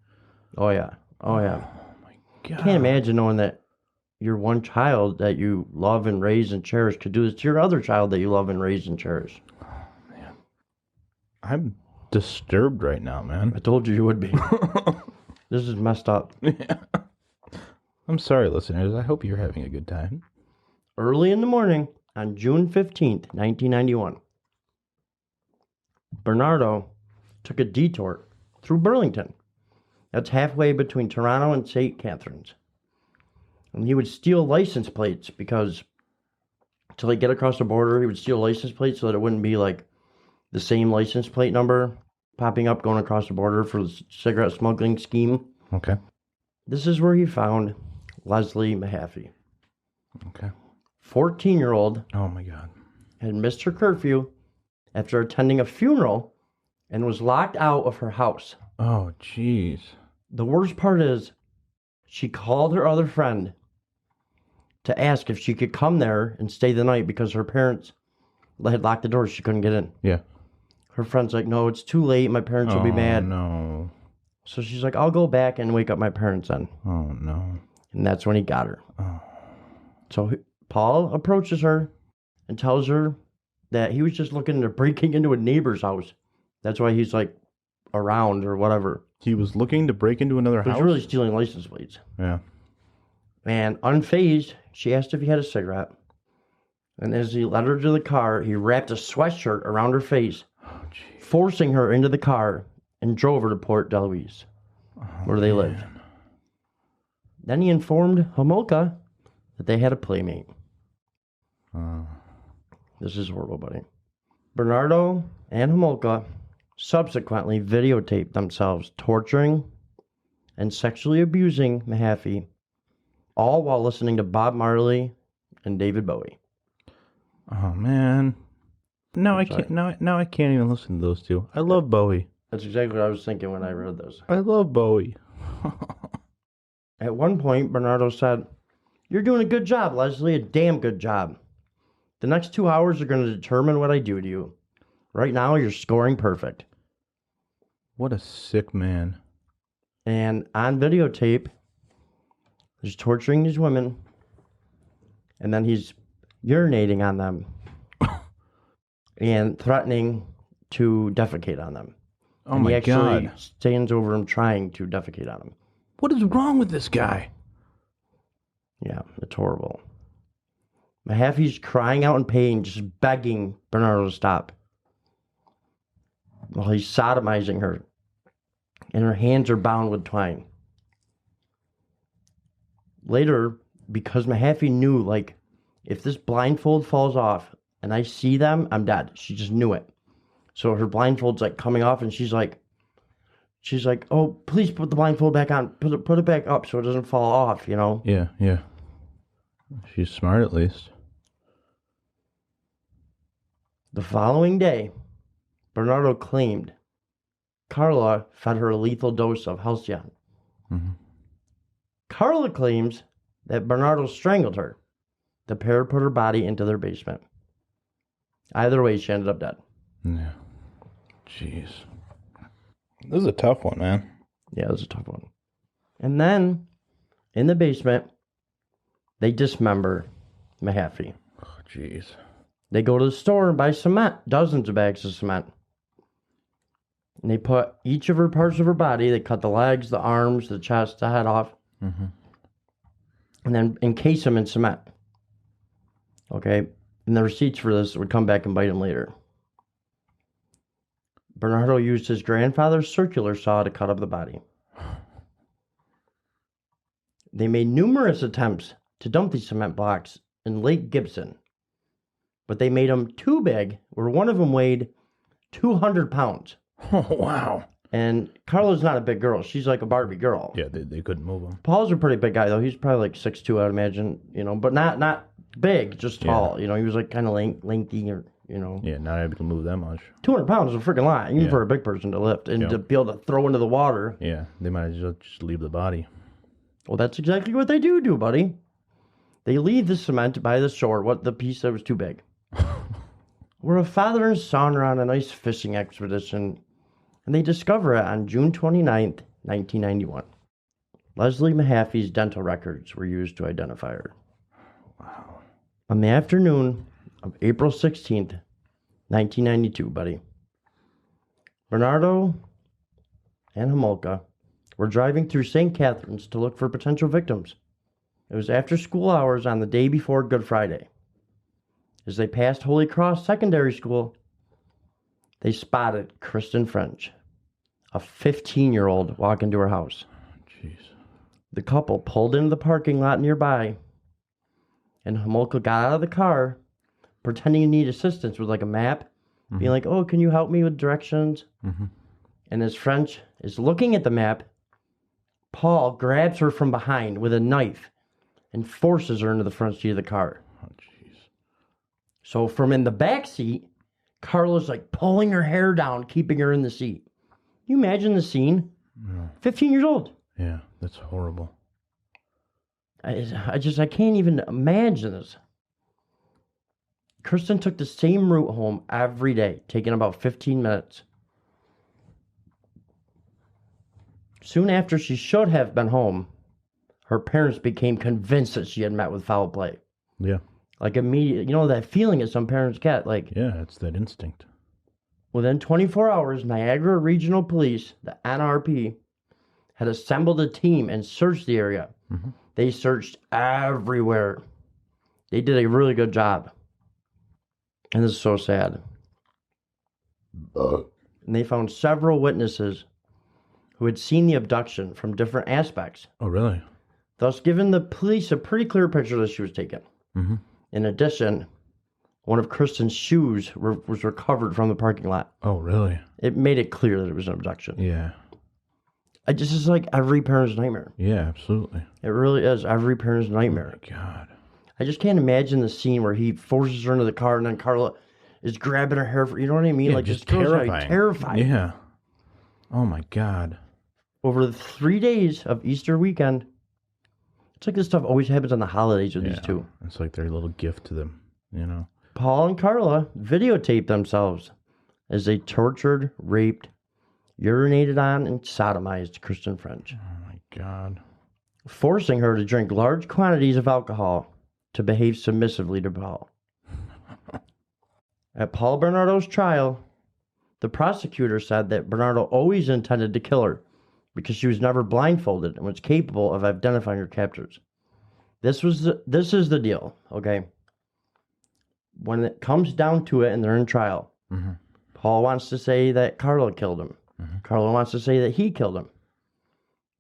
Oh, yeah. Oh, yeah. Oh my God. I can't imagine knowing that your one child that you love and raise and cherish could do this to your other child that you love and raise and cherish. Oh, man. I'm disturbed right now, man. I told you would be. This is messed up. Yeah. I'm sorry, listeners. I hope you're having a good time. Early in the morning on June 15th, 1991, Bernardo took a detour through Burlington. That's halfway between Toronto and St. Catharines. And he would steal license plates because to like get across the border, he would steal license plates so that it wouldn't be like the same license plate number popping up going across the border for the cigarette smuggling scheme. Okay. This is where he found Leslie Mahaffey. Okay. 14-year-old. Oh my God. Had missed her curfew after attending a funeral and was locked out of her house. Oh, jeez. The worst part is she called her other friend to ask if she could come there and stay the night because her parents had locked the doors. She couldn't get in. Yeah. Her friend's like, no, it's too late. My parents will be mad. No. So she's like, I'll go back and wake up my parents then. Oh, no. And that's when he got her. Oh. So Paul approaches her and tells her that he was just looking into breaking into a neighbor's house. That's why he's like around or whatever. He was looking to break into another house? He was really stealing license plates. Yeah. And unfazed, she asked if he had a cigarette. And as he led her to the car, he wrapped a sweatshirt around her face, forcing her into the car and drove her to Port Deluise, where they lived. Then he informed Homolka that they had a playmate. This is horrible, buddy. Bernardo and Homolka subsequently videotaped themselves torturing and sexually abusing Mahaffey, all while listening to Bob Marley and David Bowie. Oh man. Now I can't even listen to those two. I love Bowie. That's exactly what I was thinking when I read this. I love Bowie. At one point, Bernardo said, "You're doing a good job, Leslie, a damn good job. The next 2 hours are going to determine what I do to you. Right now, you're scoring perfect." What a sick man. And on videotape, he's torturing these women, and then he's urinating on them and threatening to defecate on them. Oh and my he actually God. stands over him trying to defecate on him. What is wrong with this guy? Yeah, it's horrible. Mahaffey's crying out in pain, just begging Bernardo to stop, while he's sodomizing her, and her hands are bound with twine. Later, because Mahaffey knew, like, if this blindfold falls off and I see them, I'm dead. She just knew it. So her blindfold's like coming off, and she's like, "Oh, please put the blindfold back on. Put it back up so it doesn't fall off." You know? Yeah, yeah. She's smart at least. The following day, Bernardo claimed Carla fed her a lethal dose of Halcyon. Mm-hmm. Carla claims that Bernardo strangled her. The pair put her body into their basement. Either way, she ended up dead. Yeah. Jeez. This is a tough one, man. Yeah, it was a tough one. And then, in the basement, they dismember Mahaffey. Oh, jeez. They go to the store and buy cement, dozens of bags of cement. And they put each of her parts of her body, they cut the legs, the arms, the chest, the head off, Mm-hmm. and then encase them in cement. Okay? And the receipts for this would come back and bite him later. Bernardo used his grandfather's circular saw to cut up the body. They made numerous attempts to dump these cement blocks in Lake Gibson, but they made them too big, where one of them weighed 200 pounds. Oh, wow. And Carla's not a big girl. She's like a Barbie girl. Yeah, they couldn't move him. Paul's a pretty big guy, though. He's probably like 6'2", I'd imagine, you know, but not big, just tall. Yeah. You know, he was like kind of lengthy, or, you know. Yeah, not able to move that much. 200 pounds is a freaking lot, even Yeah. for a big person to lift and Yeah. to be able to throw into the water. Yeah, they might as well just leave the body. Well, that's exactly what they do, buddy. They leave the cement by the shore, what the piece that was too big. Where a father and son are on a nice fishing expedition, and they discover it on June 29th, 1991. Leslie Mahaffey's dental records were used to identify her. Wow. On the afternoon of April 16th, 1992, buddy, Bernardo and Homolka were driving through St. Catharines to look for potential victims. It was after school hours on the day before Good Friday. As they passed Holy Cross Secondary School, they spotted Kristen French, a 15-year-old, walk into her house. Jeez. The couple pulled into the parking lot nearby, and Homolka got out of the car, pretending to need assistance with like a map, being like, "Oh, can you help me with directions?" And as French is looking at the map, Paul grabs her from behind with a knife and forces her into the front seat of the car. Oh, jeez. So from in the back seat, Carla's like pulling her hair down, keeping her in the seat. Can you imagine the scene? Yeah. 15 years old. Yeah, that's horrible. I can't even imagine this. Kristen took the same route home every day, taking about 15 minutes. Soon after she should have been home, her parents became convinced that she had met with foul play. Yeah. Like immediate, you know, that feeling that some parents get, like. Yeah, it's that instinct. Within 24 hours, Niagara Regional Police, the NRP, had assembled a team and searched the area. They searched everywhere. They did a really good job. And this is so sad. And they found several witnesses who had seen the abduction from different aspects, Oh, really? thus giving the police a pretty clear picture that she was taken. In addition, one of Kristen's shoes was recovered from the parking lot. Oh, really? It made it clear that it was an abduction. Yeah. This is like every parent's nightmare. Yeah, absolutely. It really is every parent's nightmare. Oh, my God. I just can't imagine the scene where he forces her into the car and then Carla is grabbing her hair. You know what I mean? Yeah, like just this girl's like terrifying. terrifying. Yeah. Oh, my God. Over the 3 days of Easter weekend, it's like this stuff always happens on the holidays with these two. It's like their little gift to them, you know? Paul and Carla videotaped themselves as they tortured, raped, urinated on, and sodomized Kristen French, Oh, my God. forcing her to drink large quantities of alcohol to behave submissively to Paul. At Paul Bernardo's trial, the prosecutor said that Bernardo always intended to kill her because she was never blindfolded and was capable of identifying her captors. This is the deal, okay? When it comes down to it and they're in trial, Paul wants to say that Carla killed him. Carla wants to say that he killed him.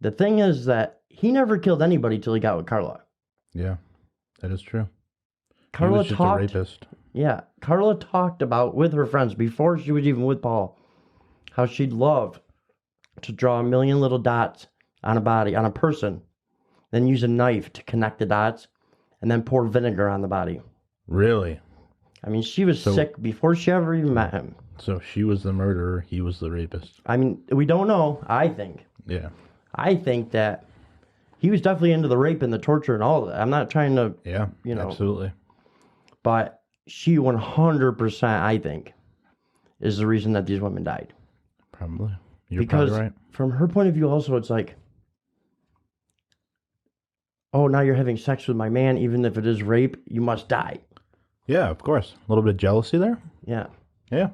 The thing is that he never killed anybody till he got with Carla. Yeah, that is true. Carla he was just talked. a rapist. Yeah, Carla talked about with her friends before she was even with Paul how she'd love to draw a million little dots on a body, on a person, then use a knife to connect the dots, and then pour vinegar on the body. Really? I mean, she was sick before she ever even met him. So she was the murderer, he was the rapist. I mean, we don't know, I think. Yeah. I think that he was definitely into the rape and the torture and all of that. I'm not trying to, Yeah, you know. absolutely. But she 100%, I think, is the reason that these women died. Probably. You're Because probably right. from her point of view also, it's like, oh, now you're having sex with my man, even if it is rape, you must die. Yeah, of course. A little bit of jealousy there. Yeah. Yeah.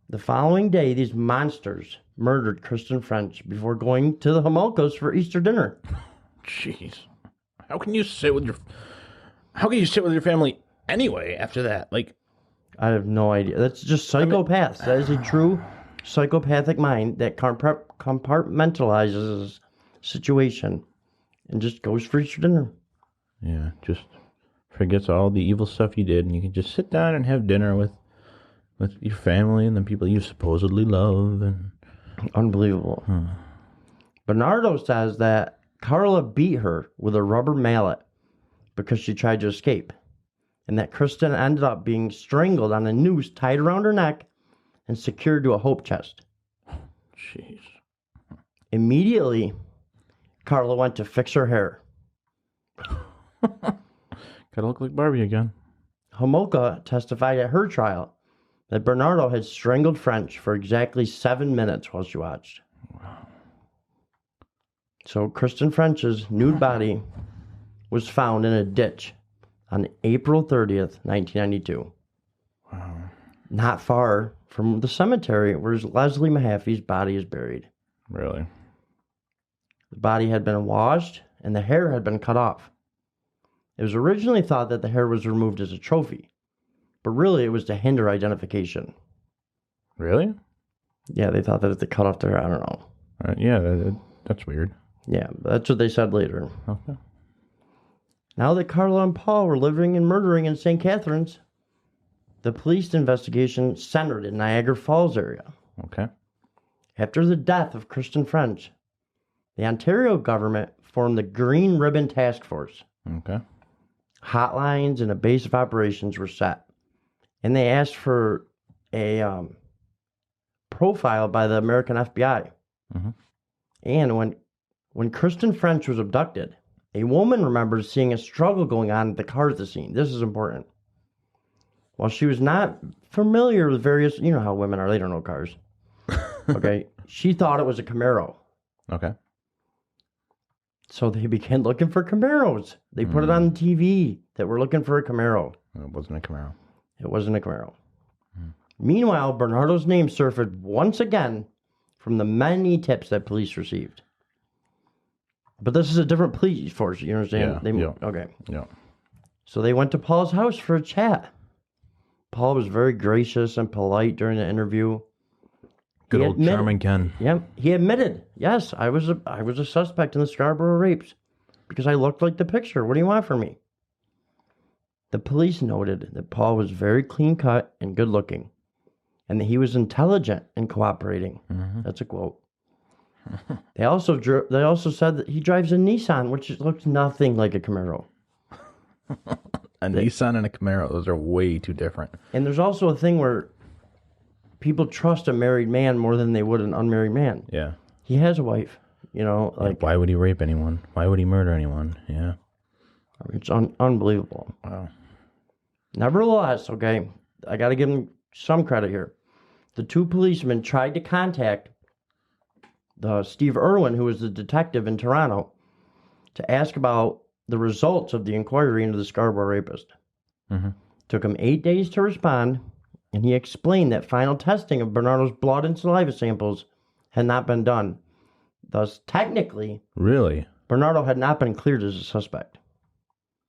The following day, these monsters murdered Kristen French before going to the Homolkas for Easter dinner. Jeez. How can you sit with your family anyway after that? Like, I have no idea. That's just psychopaths. That is a true psychopathic mind that compartmentalizes a situation and just goes for Easter dinner. yeah, just forgets all the evil stuff you did, and you can just sit down and have dinner with your family and the people you supposedly love. And Unbelievable. Bernardo says that Carla beat her with a rubber mallet because she tried to escape, and that Kristen ended up being strangled on a noose tied around her neck and secured to a hope chest. Jeez. Immediately, Karla went to fix her hair. Gotta look like Barbie again. Homolka testified at her trial that Bernardo had strangled French for exactly 7 minutes while she watched. Wow. So Kristen French's nude body was found in a ditch on April 30th, 1992. Wow. Not far from the cemetery where Leslie Mahaffey's body is buried. Really? The body had been washed and the hair had been cut off. It was originally thought that the hair was removed as a trophy, but really it was to hinder identification. Really? Yeah, they thought that if they cut off their hair, I don't know. Yeah, that's weird. Yeah, that's what they said later. Okay. Now that Karla and Paul were living and murdering in St. Catharines, the police investigation centered in Niagara Falls area. Okay. After the death of Kristen French, the Ontario government formed the Green Ribbon Task Force. Okay. Hotlines and a base of operations were set, and they asked for a profile by the American FBI. Mm-hmm. And when Kristen French was abducted, a woman remembers seeing a struggle going on at the car at the scene. This is important. While she was not familiar with various, you know how women are, they don't know cars. Okay. She thought it was a Camaro. Okay. So they began looking for Camaros. They put it on the TV that we're looking for a Camaro. It wasn't a Camaro. It wasn't a Camaro. Meanwhile, Bernardo's name surfaced once again from the many tips that police received. But this is a different police force, you understand? Yeah. Okay. Yeah. So they went to Paul's house for a chat. Paul was very gracious and polite during the interview. Good old charming Ken. Yeah, he admitted, yes, I was a suspect in the Scarborough rapes because I looked like the picture. What do you want from me? The police noted that Paul was very clean-cut and good-looking, and that he was intelligent and cooperating. Mm-hmm. That's a quote. They also said that he drives a Nissan, which looks nothing like a Camaro. Nissan and a Camaro, those are way too different. And there's also a thing where people trust a married man more than they would an unmarried man. Yeah. He has a wife, you know. Like, why would he rape anyone? Why would he murder anyone? Yeah. It's unbelievable. Wow. Nevertheless, okay, I got to give him some credit here. The two policemen tried to contact Steve Irwin, who was the detective in Toronto, to ask about the results of the inquiry into the Scarborough rapist. Mm-hmm. Took him 8 days to respond, and he explained that final testing of Bernardo's blood and saliva samples had not been done. Thus, technically, Really? Bernardo had not been cleared as a suspect.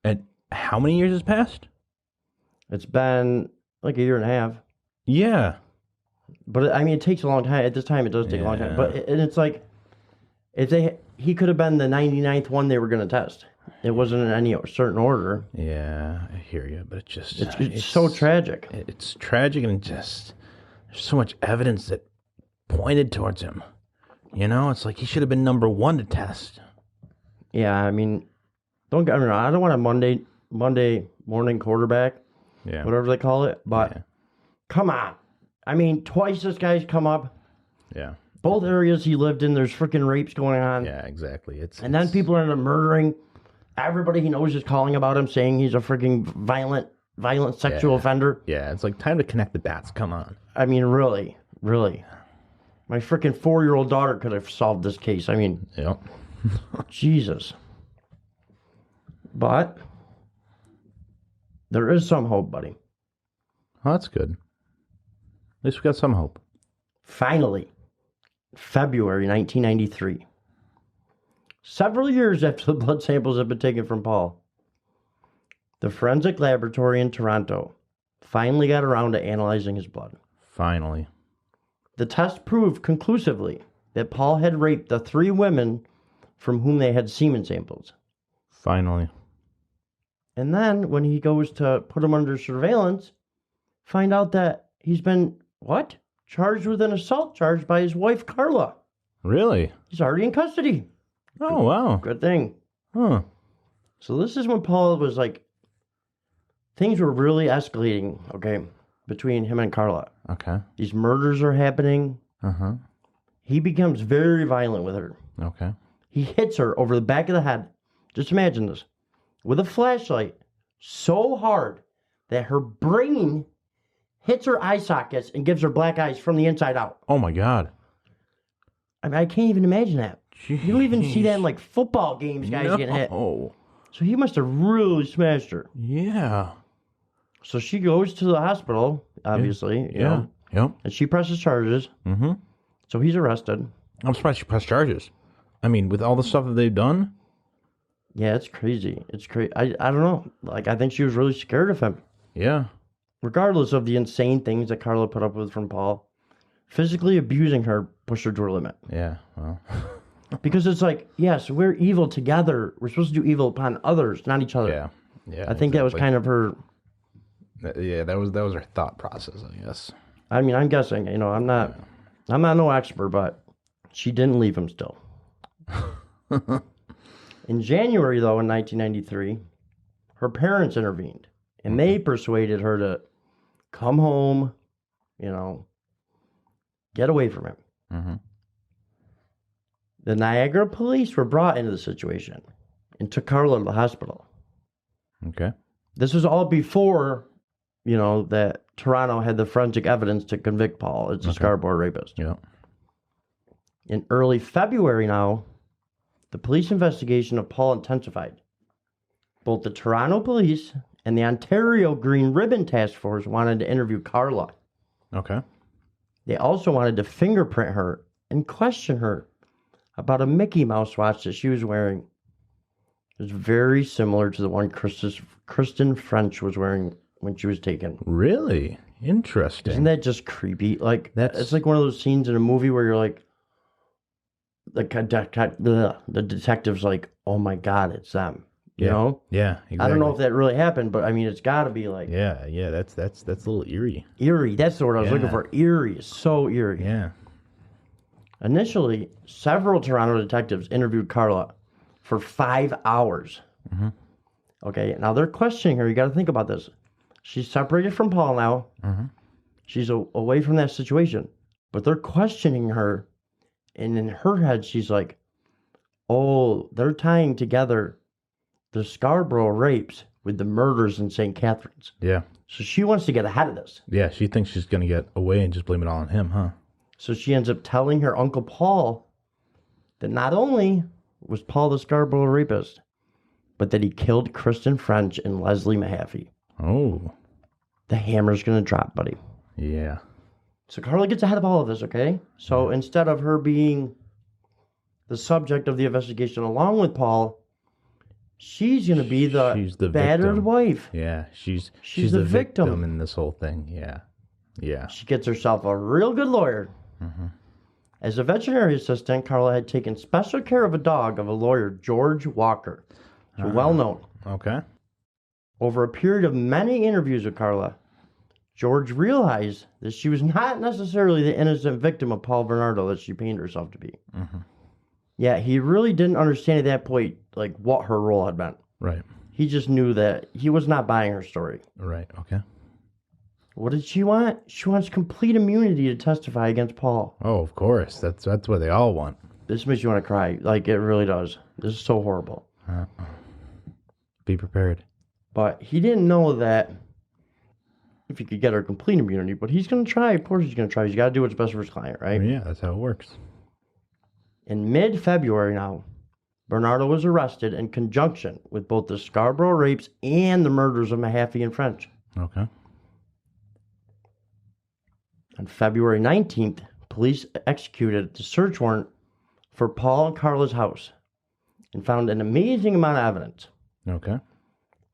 And how many years has passed? It's been like a year and a half. Yeah. But I mean, it takes a long time. At this time, it does take a long time. Yeah. But it's like, he could have been the 99th one they were going to test. It wasn't in any certain order. Yeah, I hear you, but It's so tragic. It's tragic, and there's so much evidence that pointed towards him. You know, it's like he should have been number one to test. Yeah, I mean, don't get me wrong. I don't want a Monday morning quarterback, Yeah. whatever they call it. But Yeah. come on. I mean, twice this guy's come up. Yeah. Both areas he lived in, there's freaking rapes going on. Yeah, exactly. And then people are murdering. Everybody he knows is calling about him, saying he's a freaking violent sexual offender. Yeah, it's like time to connect the dots. Come on. I mean, really. My freaking 4-year-old daughter could have solved this case. I mean, Yep. Jesus. But there is some hope, buddy. Oh, that's good. At least we got some hope. Finally, February 1993. Several years after the blood samples had been taken from Paul, the forensic laboratory in Toronto finally got around to analyzing his blood. Finally. The test proved conclusively that Paul had raped the 3 women from whom they had semen samples. Finally. And then when he goes to put him under surveillance, find out that he's been, charged with an assault charge by his wife, Carla. Really? He's already in custody. Oh, wow. Good thing. Huh. So this is when Paul was like, things were really escalating, okay, between him and Carla. Okay. These murders are happening. Uh-huh. He becomes very violent with her. Okay. He hits her over the back of the head. Just imagine this. With a flashlight so hard that her brain hits her eye sockets and gives her black eyes from the inside out. Oh my God. I mean, I can't even imagine that. Jeez. You don't even see that in like football games, guys getting hit. Oh. So he must have really smashed her. Yeah. So she goes to the hospital, obviously. You know, Yep. and she presses charges. Mm-hmm. So he's arrested. I'm surprised she pressed charges. I mean, with all the stuff that they've done. Yeah, it's crazy. It's crazy. I don't know. Like, I think she was really scared of him. Yeah. Regardless of the insane things that Karla put up with from Paul, physically abusing her pushed her to her limit. Yeah. Well. Because it's like, yes, we're evil together. We're supposed to do evil upon others, not each other. Yeah. Yeah. I think that was kind of her. Yeah, that was her thought process, I guess. I mean, I'm guessing. You know, I'm not no expert, but she didn't leave him still. In January, though, in 1993, her parents intervened, and they persuaded her to come home, you know, get away from him. Mm-hmm. The Niagara police were brought into the situation and took Karla to the hospital. Okay. This was all before, you know, that Toronto had the forensic evidence to convict Paul as a Scarborough rapist. Yeah. In early February now, the police investigation of Paul intensified. Both the Toronto police and the Ontario Green Ribbon Task Force wanted to interview Karla. Okay. They also wanted to fingerprint her and question her about a Mickey Mouse watch that she was wearing. It was very similar to the one Kristen French was wearing when she was taken. Really? Interesting. Isn't that just creepy? Like, it's like one of those scenes in a movie where you're like, the detective's like, oh my God, it's them. You know? Yeah, exactly. I don't know if that really happened, but I mean, it's got to be like... Yeah, that's a little eerie. Eerie, that's the word I was looking for. Eerie is so eerie. Yeah. Initially, several Toronto detectives interviewed Karla for 5 hours. Mm-hmm. Okay, now they're questioning her. You got to think about this. She's separated from Paul now. Mm-hmm. She's away from that situation. But they're questioning her, and in her head, she's like, oh, they're tying together the Scarborough rapes with the murders in St. Catharines. Yeah. So she wants to get ahead of this. Yeah, she thinks she's going to get away and just blame it all on him, huh? So she ends up telling her Uncle Paul that not only was Paul the Scarborough rapist, but that he killed Kristen French and Leslie Mahaffey. Oh. The hammer's going to drop, buddy. Yeah. So Karla gets ahead of all of this, okay? So instead of her being the subject of the investigation along with Paul, she's going to be the battered victim. Wife. Yeah, she's the victim in this whole thing. Yeah. Yeah. She gets herself a real good lawyer. Mm-hmm. As a veterinary assistant, Karla had taken special care of a dog of a lawyer, George Walker. So well known. Okay. Over a period of many interviews with Karla, George realized that she was not necessarily the innocent victim of Paul Bernardo that she painted herself to be. Mm-hmm. Yeah, he really didn't understand at that point, like, what her role had been. Right. He just knew that he was not buying her story. Right. Okay. What did she want? She wants complete immunity to testify against Paul. Oh, of course. That's what they all want. This makes you want to cry. Like, it really does. This is so horrible. Be prepared. But he didn't know that if he could get her complete immunity, but he's going to try. Of course he's going to try. He's got to do what's best for his client, right? Yeah, that's how it works. In mid-February now, Bernardo was arrested in conjunction with both the Scarborough rapes and the murders of Mahaffey and French. Okay. On February 19th, police executed the search warrant for Paul and Karla's house and found an amazing amount of evidence. Okay.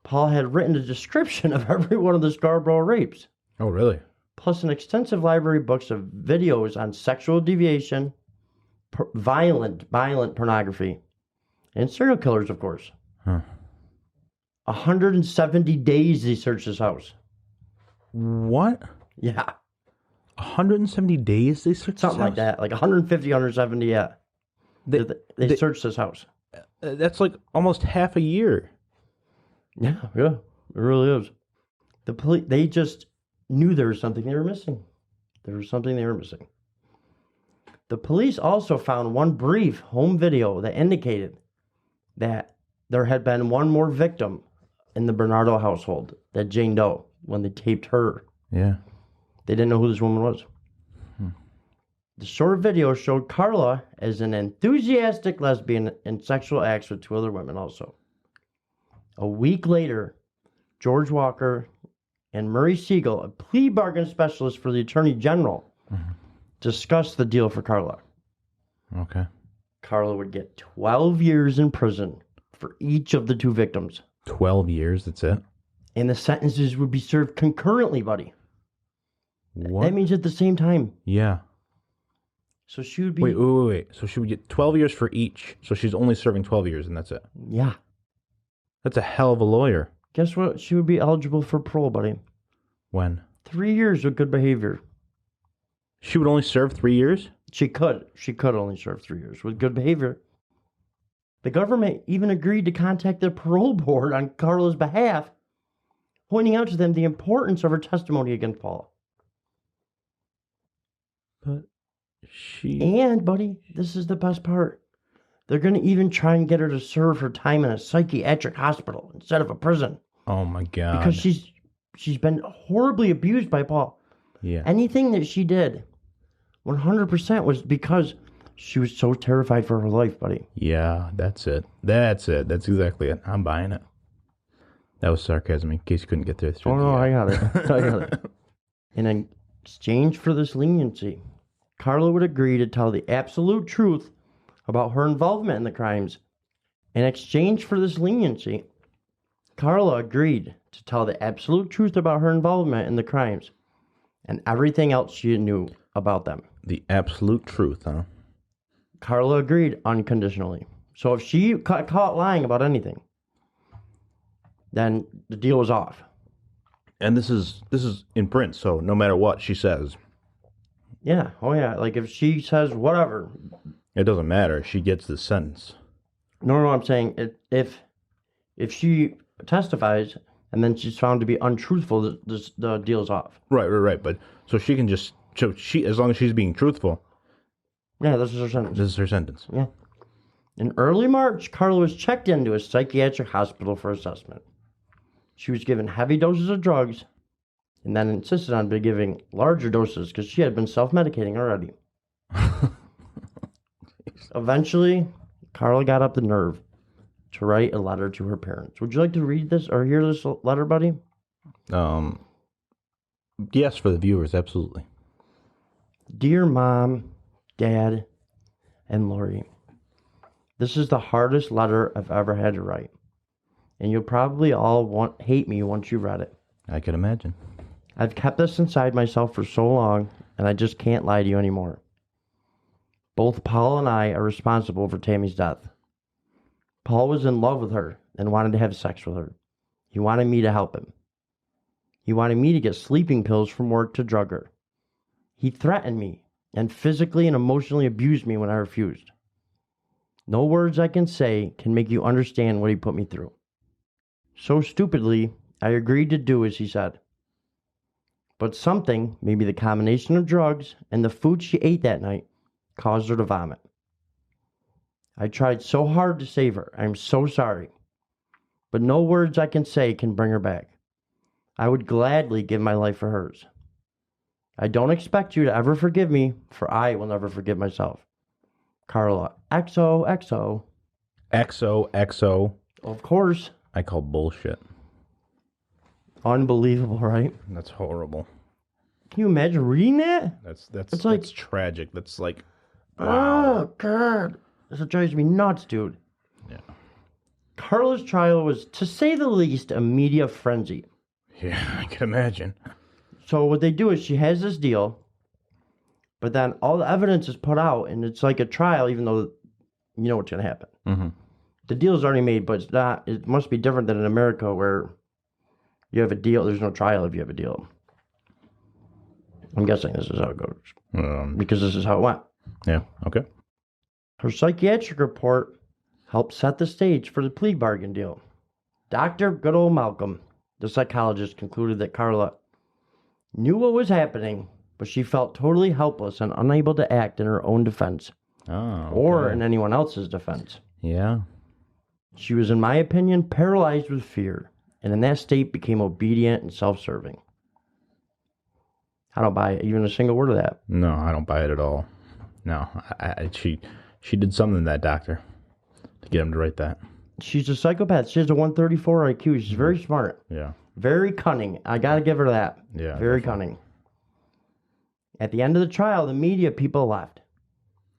Paul had written a description of every one of the Scarborough rapes, Oh, really? plus an extensive library of books of videos on sexual deviation, violent pornography, and serial killers, of course. 170 days they searched his house. What? Yeah. 170 days they searched Something like that. Like 150, 170, yeah. They searched his house. That's like almost half a year. Yeah, it really is. The police, they just knew there was something they were missing. There was something they were missing. The police also found one brief home video that indicated that there had been one more victim in the Bernardo household, that Jane Doe, when they taped her. Yeah. They didn't know who this woman was. The short video showed Karla as an enthusiastic lesbian in sexual acts with 2 other women also. A week later, George Walker and Murray Siegel, a plea bargain specialist for the Attorney General, discussed the deal for Karla. Okay. Karla would get 12 years in prison for each of the 2 victims. 12 years, that's it? And the sentences would be served concurrently, buddy. What? That means at the same time. Yeah. So she would be... Wait. So she would get 12 years for each. So she's only serving 12 years and that's it. Yeah. That's a hell of a lawyer. Guess what? She would be eligible for parole, buddy. When? 3 years with good behavior. She would only serve 3 years? She could. She could only serve 3 years with good behavior. The government even agreed to contact the parole board on Karla's behalf, pointing out to them the importance of her testimony against Paul. But she... And, buddy, this is the best part. They're going to even try and get her to serve her time in a psychiatric hospital instead of a prison. Oh, my God. Because she's been horribly abused by Paul. Yeah. Anything that she did, 100% was because she was so terrified for her life, buddy. Yeah, that's it. That's exactly it. I'm buying it. That was sarcasm in case you couldn't get there. Oh, no, I got it. In exchange for this leniency, Karla would agree to tell the absolute truth about her involvement in the crimes. In exchange for this leniency, Karla agreed to tell the absolute truth about her involvement in the crimes and everything else she knew about them. The absolute truth, huh? Karla agreed unconditionally. So if she got caught lying about anything, then the deal was off. And this is in print, so no matter what she says. Yeah, oh yeah. Like if she says whatever. It doesn't matter. She gets the sentence. No, I'm saying if she testifies and then she's found to be untruthful, the deal's off. Right. But so she can just as long as she's being truthful. Yeah, this is her sentence. This is her sentence. Yeah. In early March, Karla was checked into a psychiatric hospital for assessment. She was given heavy doses of drugs and then insisted on being giving larger doses because she had been self-medicating already. Eventually, Karla got up the nerve to write a letter to her parents. Would you like to read this or hear this letter, buddy? Yes, for the viewers, absolutely. Dear Mom, Dad, and Lori, this is the hardest letter I've ever had to write. And you'll probably all hate me once you've read it. I can imagine. I've kept this inside myself for so long, and I just can't lie to you anymore. Both Paul and I are responsible for Tammy's death. Paul was in love with her and wanted to have sex with her. He wanted me to help him. He wanted me to get sleeping pills from work to drug her. He threatened me and physically and emotionally abused me when I refused. No words I can say can make you understand what he put me through. So stupidly, I agreed to do as he said. But something, maybe the combination of drugs and the food she ate that night, caused her to vomit. I tried so hard to save her. I'm so sorry. But no words I can say can bring her back. I would gladly give my life for hers. I don't expect you to ever forgive me, for I will never forgive myself. Karla, XOXO. XOXO. Of course. I call bullshit. Unbelievable, right? That's horrible. Can you imagine reading that? That's tragic. That's like, wow. Oh, God. This drives me nuts, dude. Yeah. Karla's trial was, to say the least, a media frenzy. Yeah, I can imagine. So what they do is she has this deal, but then all the evidence is put out, and it's like a trial, even though you know what's going to happen. Mm-hmm. The deal's already made, but it's not. It must be different than in America where you have a deal. There's no trial if you have a deal. I'm guessing this is how it goes. Because this is how it went. Yeah, okay. Her psychiatric report helped set the stage for the plea bargain deal. Dr. Good Old Malcolm, the psychologist, concluded that Karla knew what was happening but she felt totally helpless and unable to act in her own defense or in anyone else's defense. Yeah. She was, in my opinion, paralyzed with fear, and in that state became obedient and self-serving. I don't buy even a single word of that. No, I don't buy it at all. No, she did something to that doctor to get him to write that. She's a psychopath. She has a 134 IQ. She's very smart. Yeah. Very cunning. I got to give her that. Yeah. Very cunning. At the end of the trial, the media people left.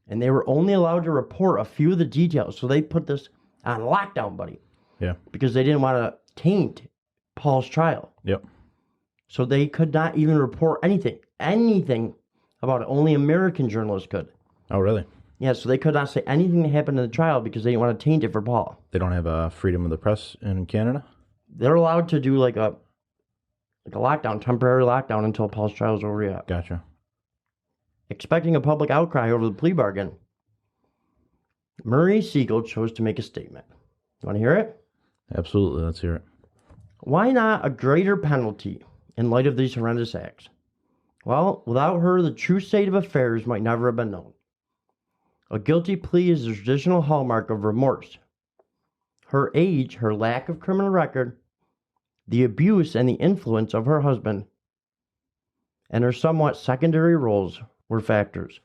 And they were only allowed to report a few of the details. So they put this on lockdown, buddy. Yeah. Because they didn't want to taint Paul's trial. Yep. So they could not even report anything about it. Only American journalists could. Oh, really? Yeah, so they could not say anything that happened in the trial because they didn't want to taint it for Paul. They don't have freedom of the press in Canada? They're allowed to do like a lockdown, temporary lockdown until Paul's trial is over yet. Gotcha. Expecting a public outcry over the plea bargain, Murray Siegel chose to make a statement. You want to hear it? Absolutely. Let's hear it. Why not a greater penalty in light of these horrendous acts? Well, without her, the true state of affairs might never have been known. A guilty plea is the traditional hallmark of remorse. Her age, her lack of criminal record, the abuse and the influence of her husband, and her somewhat secondary roles were factors.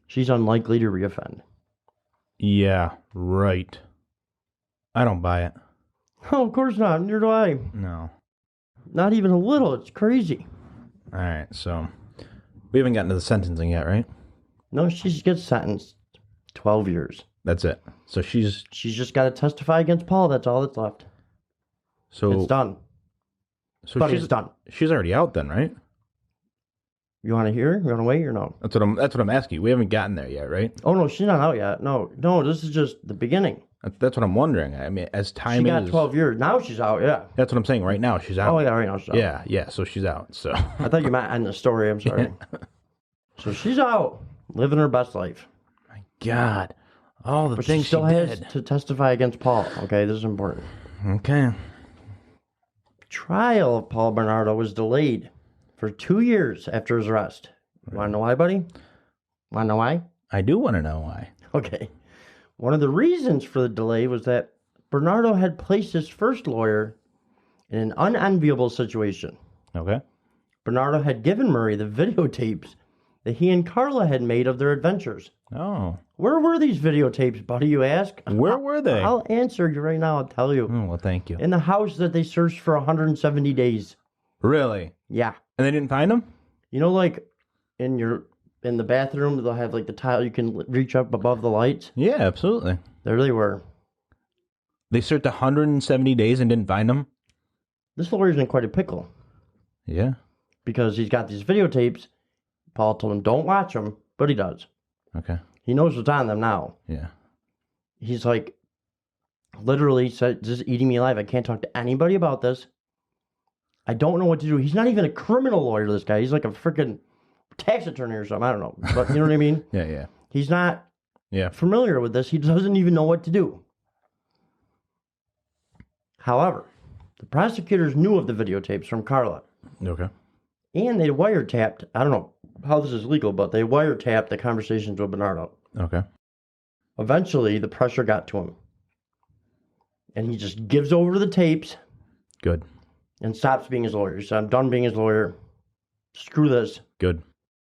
She's unlikely to reoffend. Yeah, right. I don't buy it. Oh, of course not. Neither do I. No. Not even a little. It's crazy. All right, so we haven't gotten to the sentencing yet, right? No, she gets sentenced 12 years. That's it. So she's just got to testify against Paul. That's all that's left. So it's done. So but it's done. She's already out then, right? You want to hear? You want to wait or no? That's what I'm asking. We haven't gotten there yet, right? Oh no, she's not out yet. No, this is just the beginning. That's what I'm wondering. I mean, as time she got 12 years. Now she's out. Yeah. That's what I'm saying. Right now she's out. Oh yeah, right now she's out. Yeah. So she's out. So I thought you meant end the story. I'm sorry. So she's out, living her best life. My God, all the things she still she has did. to testify against Paul. Okay, this is important. Okay. Trial of Paul Bernardo was delayed for 2 years after his arrest. You want to know why, buddy? Want to know why? I do want to know why. Okay. One of the reasons for the delay was that Bernardo had placed his first lawyer in an unenviable situation. Okay. Bernardo had given Murray the videotapes that he and Carla had made of their adventures. Oh. Where were these videotapes, buddy, you ask? Where were they? I'll answer you right now. I'll tell you. Oh, well, thank you. In the house that they searched for 170 days. Really? Yeah. And they didn't find them? You know, like in the bathroom, they'll have like the tile you can reach up above the lights. Yeah, absolutely. There they were. They searched 170 days and didn't find them? This lawyer's in quite a pickle. Yeah. Because he's got these videotapes. Paul told him, don't watch them, but he does. Okay. He knows what's on them now. Yeah. He's like, literally said, this is eating me alive. I can't talk to anybody about this. I don't know what to do. He's not even a criminal lawyer, this guy. He's like a freaking tax attorney or something. I don't know. But you know what I mean? Yeah. He's not familiar with this. He doesn't even know what to do. However, the prosecutors knew of the videotapes from Carla. Okay. And they wiretapped, I don't know how this is legal, but they wiretapped the conversations with Bernardo. Okay. Eventually, the pressure got to him. And he just gives over to the tapes. Good. And stops being his lawyer. He said, I'm done being his lawyer. Screw this. Good.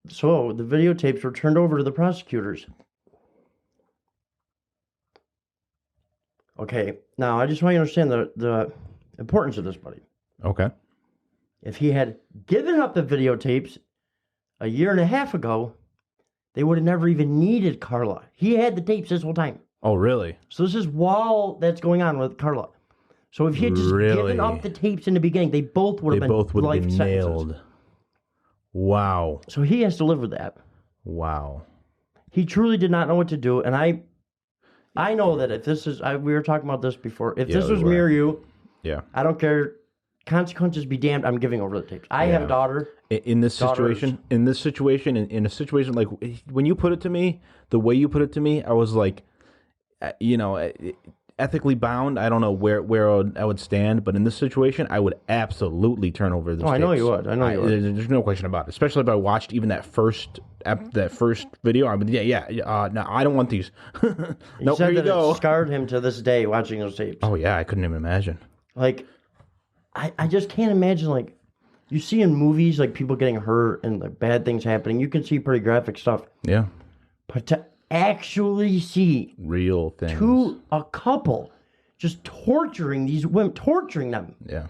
So the videotapes were turned over to the prosecutors. Okay, now I just want you to understand the importance of this, buddy. Okay. If he had given up the videotapes a year and a half ago, they would have never even needed Carla. He had the tapes this whole time. Oh, really? So this is while that's going on with Carla. So if he had just given up the tapes in the beginning, they both would have been life sentences. Nailed. Wow. So he has to live with that. Wow. He truly did not know what to do, and I know that if this is, we were talking about this before, if this was me or you, I don't care, consequences be damned, I'm giving over the tapes. I have a daughter. In this situation, in a situation like when you put it to me, the way you put it to me, I was like, ethically bound, I don't know where I would stand, but in this situation, I would absolutely turn over this. Oh, I know you would. I know you would. There's no question about it. Especially if I watched even that first video. I mean, no, I don't want these. He said that it scarred him to this day watching those tapes. Oh yeah, I couldn't even imagine. Like, I just can't imagine, like, you see in movies, like, people getting hurt and, like, bad things happening. You can see pretty graphic stuff. Yeah. But to actually see real things, a couple just torturing these women, torturing them. Yeah.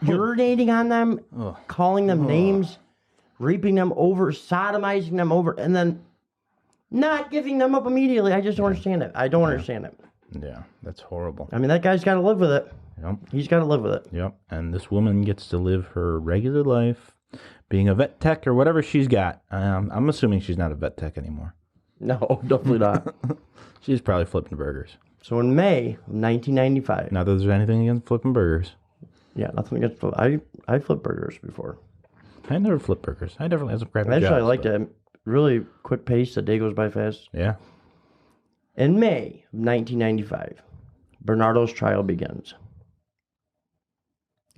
Urinating on them, calling them names, raping them over, sodomizing them over, and then not giving them up immediately. I just don't understand it. I don't understand it. Yeah, that's horrible. I mean, that guy's got to live with it. Yep. He's got to live with it. Yep. And this woman gets to live her regular life, being a vet tech or whatever she's got. I'm assuming she's not a vet tech anymore. No, definitely not. She's probably flipping burgers. So in May of 1995. Not that there's anything against flipping burgers. Yeah, nothing against flip. I flipped burgers before. I never flipped burgers. I definitely had some crappy jobs. Actually, I liked it. Really quick pace. The day goes by fast. Yeah. In May of 1995, Bernardo's trial begins.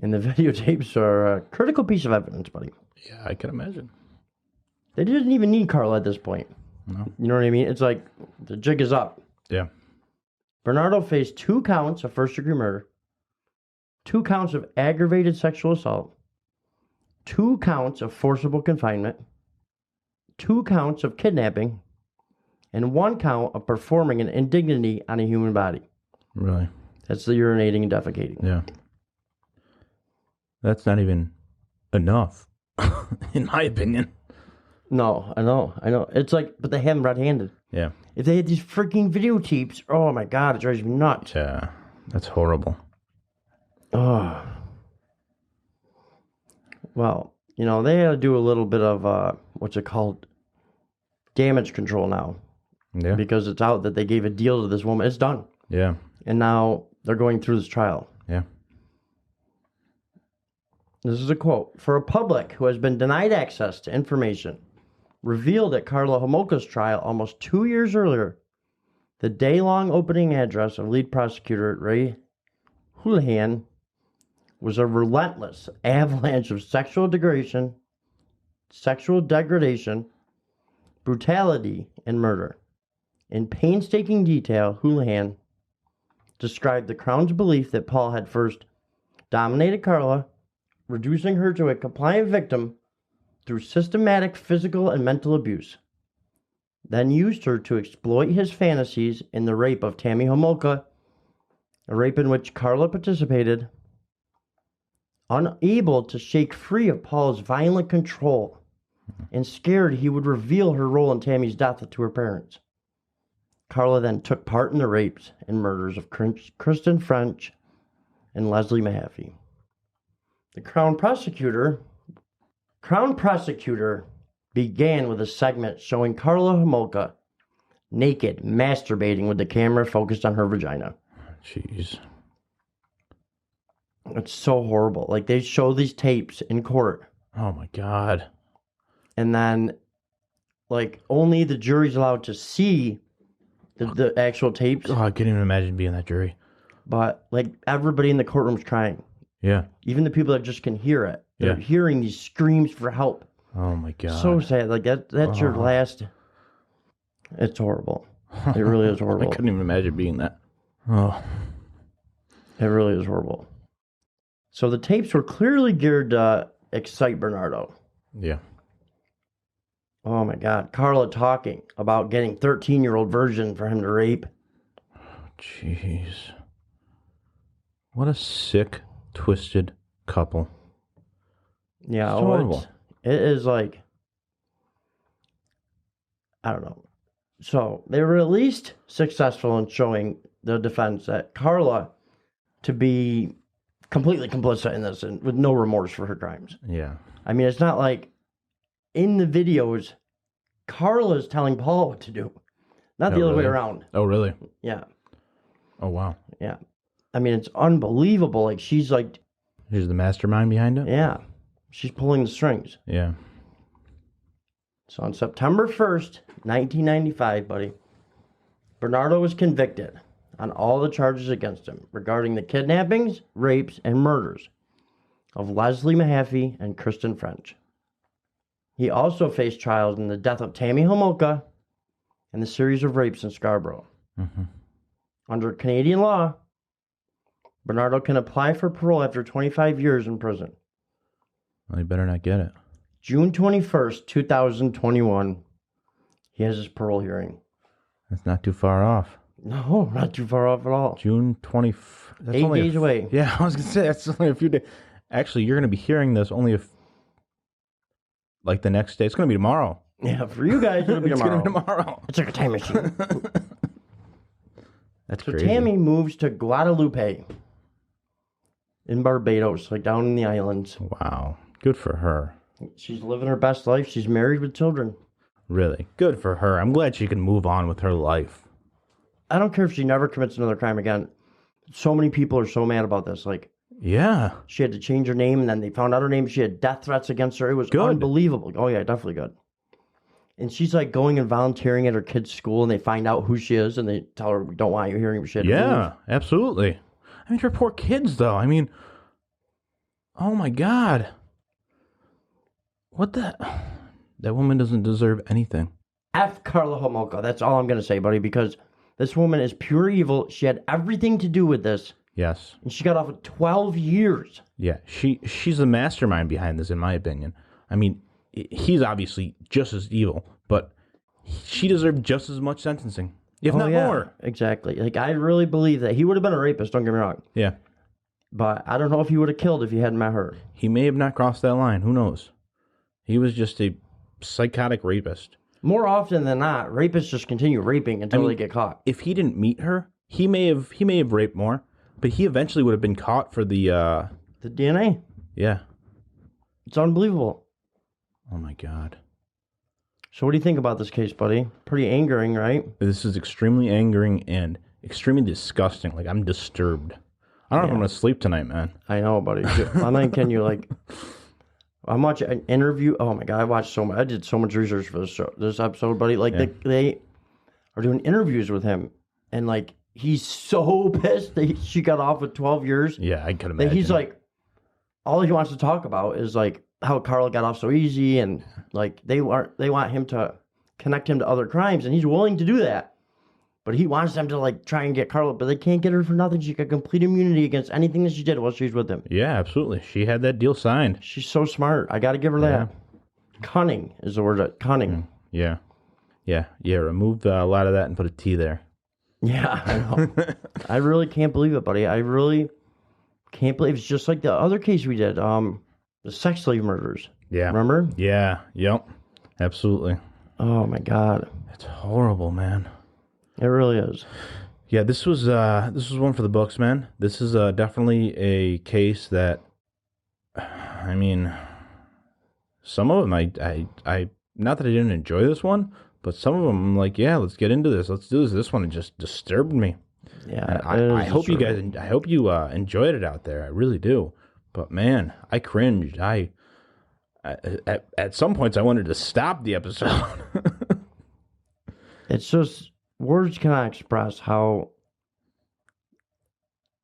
And the videotapes are a critical piece of evidence, buddy. Yeah, I can imagine. They didn't even need Carla at this point. No. You know what I mean? It's like the jig is up. Yeah. Bernardo faced 2 counts of first-degree murder, 2 counts of aggravated sexual assault, 2 counts of forcible confinement, 2 counts of kidnapping, and 1 count of performing an indignity on a human body. Really? That's the urinating and defecating. Yeah. That's not even enough, in my opinion. No, I know. It's like, but they have him red-handed. Yeah. If they had these freaking videotapes, oh my God, it drives me nuts. Yeah, that's horrible. Oh. Well, they had to do a little bit of, what's it called? Damage control now. Yeah. Because it's out that they gave a deal to this woman. It's done. Yeah. And now they're going through this trial. Yeah. This is a quote. For a public who has been denied access to information revealed at Karla Homolka's trial almost 2 years earlier, the day-long opening address of lead prosecutor Ray Houlihan was a relentless avalanche of sexual degradation, brutality, and murder. In painstaking detail, Houlihan described the Crown's belief that Paul had first dominated Carla, reducing her to a compliant victim through systematic physical and mental abuse, then used her to exploit his fantasies in the rape of Tammy Homolka, a rape in which Carla participated. Unable to shake free of Paul's violent control and scared he would reveal her role in Tammy's death to her parents, Carla then took part in the rapes and murders of Kristen French and Leslie Mahaffey. The Crown prosecutor began with a segment showing Karla Homolka naked, masturbating with the camera focused on her vagina. Jeez. It's so horrible. Like, they show these tapes in court. Oh, my God. And then, like, only the jury's allowed to see the actual tapes. Oh, I can't even imagine being that jury. But, like, everybody in the courtroom's crying. Yeah. Even the people that just can hear it. They're Yeah. hearing these screams for help. Oh, my God. So sad. Like, that's your last... It's horrible. It really is horrible. I couldn't even imagine being that. Oh. It really is horrible. So the tapes were clearly geared to excite Bernardo. Yeah. Oh, my God. Carla talking about getting 13-year-old virgin for him to rape. Jeez. What a sick, twisted couple. Yeah, So horrible. it is like, I don't know. So they were at least successful in showing the defense that Carla to be completely complicit in this and with no remorse for her crimes. Yeah. I mean, it's not like in the videos, Carla's telling Paul what to do, not the other way around. Oh, really? Yeah. Oh, wow. Yeah. I mean, it's unbelievable. Like, she's like... She's the mastermind behind it? Yeah. She's pulling the strings. Yeah. So on September 1st, 1995, buddy, Bernardo was convicted on all the charges against him regarding the kidnappings, rapes, and murders of Leslie Mahaffey and Kristen French. He also faced trials in the death of Tammy Homolka and the series of rapes in Scarborough. Mm-hmm. Under Canadian law, Bernardo can apply for parole after 25 years in prison. Well, he better not get it. June 21st, 2021, he has his parole hearing. That's not too far off. No, not too far off at all. June 20th. 8 days away. Yeah, I was going to say, that's only a few days. Actually, you're going to be hearing this only like the next day. It's going to be tomorrow. Yeah, for you guys, it'll be tomorrow. It's going to be tomorrow. It's like a time machine. That's so crazy. Tammy moves to Guadalupe in Barbados, like down in the islands. Wow. Good for her. She's living her best life. She's married with children. Really. Good for her. I'm glad she can move on with her life. I don't care if she never commits another crime again. So many people are so mad about this. Like, yeah. she had to change her name, and then they found out her name. She had death threats against her. It was good. Unbelievable. Oh, yeah, definitely good. And she's like going and volunteering at her kid's school, and they find out who she is, and they tell her, we don't want you hearing shit. Yeah, absolutely. I mean, her poor kids, though. I mean, oh my God. What the? That woman doesn't deserve anything. F Karla Homolka. That's all I'm going to say, buddy, because this woman is pure evil. She had everything to do with this. Yes. And she got off with 12 years. Yeah, she's the mastermind behind this, in my opinion. I mean, he's obviously just as evil, but she deserved just as much sentencing, if not more. Exactly. Like, I really believe that he would have been a rapist, don't get me wrong. Yeah. But I don't know if he would have killed if he hadn't met her. He may have not crossed that line. Who knows? He was just a psychotic rapist. More often than not, rapists just continue raping until they get caught. If he didn't meet her, he may have raped more, but he eventually would have been caught for the DNA. Yeah. It's unbelievable. Oh my God. So what do you think about this case, buddy? Pretty angering, right? This is extremely angering and extremely disgusting. Like, I'm disturbed. I don't know if I'm going to sleep tonight, man. I know, buddy. I'm like, can you, like... I'm watching an interview. Oh, my God. I did so much research for this episode, buddy. Like, they are doing interviews with him. And, like, he's so pissed that she got off with 12 years. Yeah, I could imagine. That he's, like... All he wants to talk about is, like, how Carla got off so easy. And, like, they want him to connect him to other crimes. And he's willing to do that. But he wants them to, like, try and get Carla, but they can't get her for nothing. She got complete immunity against anything that she did while she was with him. Yeah, absolutely. She had that deal signed. She's so smart. I got to give her that. Cunning is the word. Cunning. Yeah. Remove a lot of that and put a T there. Yeah, I know. I really can't believe it, buddy. I really can't believe it's just like the other case we did. The sex slave murders. Yeah. Remember? Yeah. Yep. Absolutely. Oh, my God. It's horrible, man. It really is. Yeah, this was one for the books, man. This is definitely a case that, I mean, some of them I not that I didn't enjoy this one, but some of them I'm like, yeah, let's get into this. Let's do this. This one just disturbed me. Yeah, I hope you guys. I hope you enjoyed it out there. I really do. But man, I cringed. At some points I wanted to stop the episode. It's just. Words cannot express how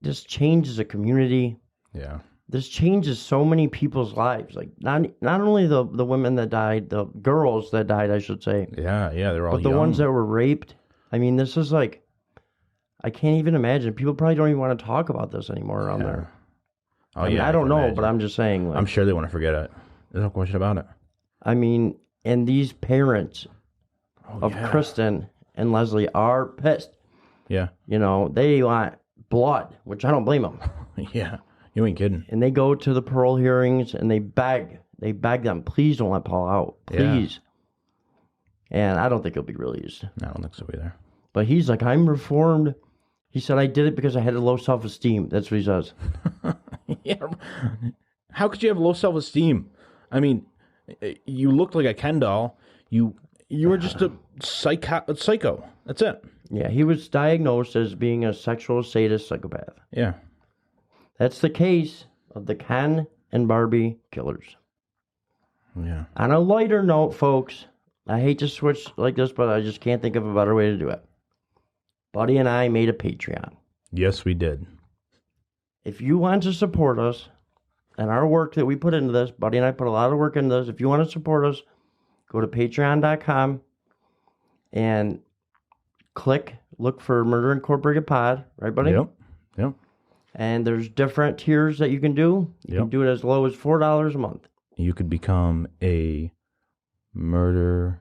this changes a community. Yeah. This changes so many people's lives. Like, not only the women that died, the girls that died, I should say. Yeah, they're all But the young. ones that were raped. I mean, this is like, I can't even imagine. People probably don't even want to talk about this anymore around there. Oh, I mean, I don't know, but I'm just saying. Like, I'm sure they want to forget it. There's no question about it. I mean, and these parents of Kristen and Leslie are pissed. Yeah. You know, they want blood, which I don't blame them. Yeah, you ain't kidding. And they go to the parole hearings and they beg them, please don't let Paul out, please. Yeah. And I don't think he'll be released. I don't think so either. But he's like, I'm reformed. He said, I did it because I had a low self-esteem. That's what he says. Yeah. How could you have low self-esteem? I mean, you looked like a Ken doll. You were just a psycho. That's it. Yeah, he was diagnosed as being a sexual sadist psychopath. Yeah. That's the case of the Ken and Barbie killers. Yeah. On a lighter note, folks, I hate to switch like this, but I just can't think of a better way to do it. Buddy and I made a Patreon. Yes, we did. If you want to support us and our work that we put into this, Buddy and I put a lot of work into this. If you want to support us, go to patreon.com and look for Murder Incorporated Pod. Right, buddy? Yep. And there's different tiers that you can do. You can do it as low as $4 a month. You could become a Murder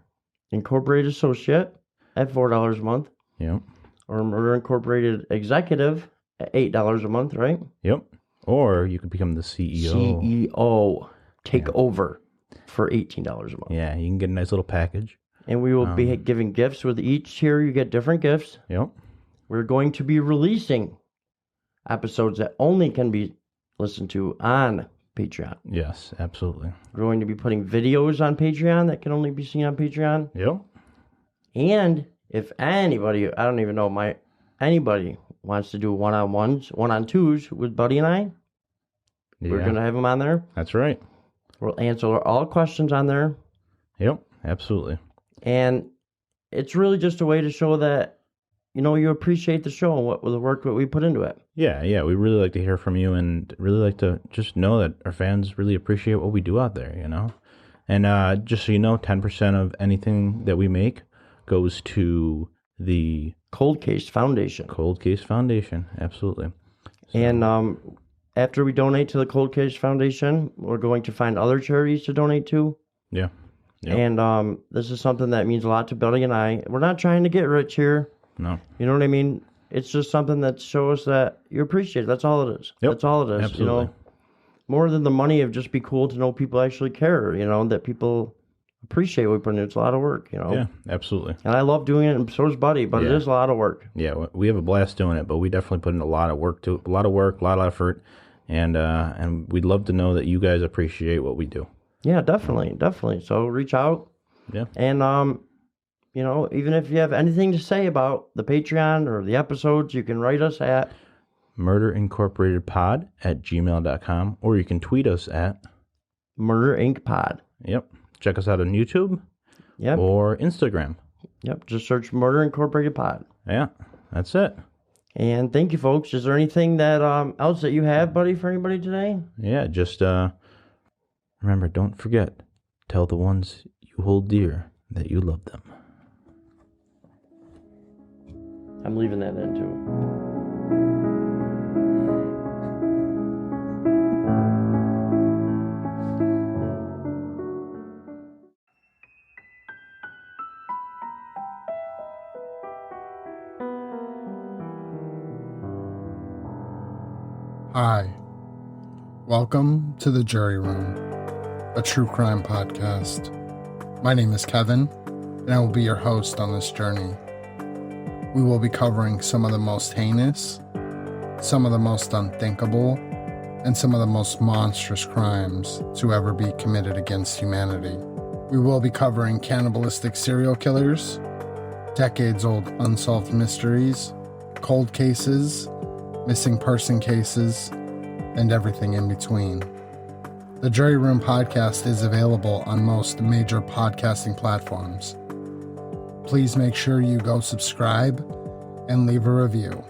Incorporated Associate at $4 a month. Yep. Or a Murder Incorporated Executive at $8 a month, right? Yep. Or you could become the CEO. CEO. Take over for $18 a month. Yeah, you can get a nice little package. And we will be giving gifts. With each tier, you get different gifts. Yep. We're going to be releasing episodes that only can be listened to on Patreon. Yes, absolutely. We're going to be putting videos on Patreon that can only be seen on Patreon. Yep. And if anybody, I don't even know, anybody wants to do one-on-ones, one-on-twos with Buddy and I, we're going to have them on there. That's right. We'll answer all questions on there. Yep, absolutely. And it's really just a way to show that, you appreciate the show and the work that we put into it. Yeah, we really like to hear from you and really like to just know that our fans really appreciate what we do out there, And just so you know, 10% of anything that we make goes to the Cold Case Foundation. Cold Case Foundation, absolutely. So, and after we donate to the Cold Case Foundation, we're going to find other charities to donate to. Yeah. Yep. And this is something that means a lot to Buddy and I. We're not trying to get rich here. No. You know what I mean? It's just something that shows that you appreciate it. That's all it is. Yep. That's all it is. Absolutely. More than the money, it'd just be cool to know people actually care, that people appreciate what we put in. It's a lot of work, Yeah, absolutely. And I love doing it, and so does Buddy, but it is a lot of work. Yeah, we have a blast doing it, but we definitely put in a lot of work to it. A lot of effort, and we'd love to know that you guys appreciate what we do. Yeah, definitely. So reach out. Yeah. And, even if you have anything to say about the Patreon or the episodes, you can write us at murderincorporatedpod@gmail.com, or you can tweet us at Murder Inc. Pod. Yep. Check us out on YouTube. Yep. Or Instagram. Yep. Just search Murder Incorporated Pod. Yeah, that's it. And thank you, folks. Is there anything that else that you have, Buddy, for anybody today? Yeah, just remember, don't forget, tell the ones you hold dear that you love them. I'm leaving that in, too. Hi, welcome to The Jury Room, a true crime podcast. My name is Kevin, and I will be your host on this journey. We will be covering some of the most heinous, some of the most unthinkable, and some of the most monstrous crimes to ever be committed against humanity. We will be covering cannibalistic serial killers, decades-old unsolved mysteries, cold cases, missing person cases, and everything in between. The Jury Room podcast is available on most major podcasting platforms. Please make sure you go subscribe and leave a review.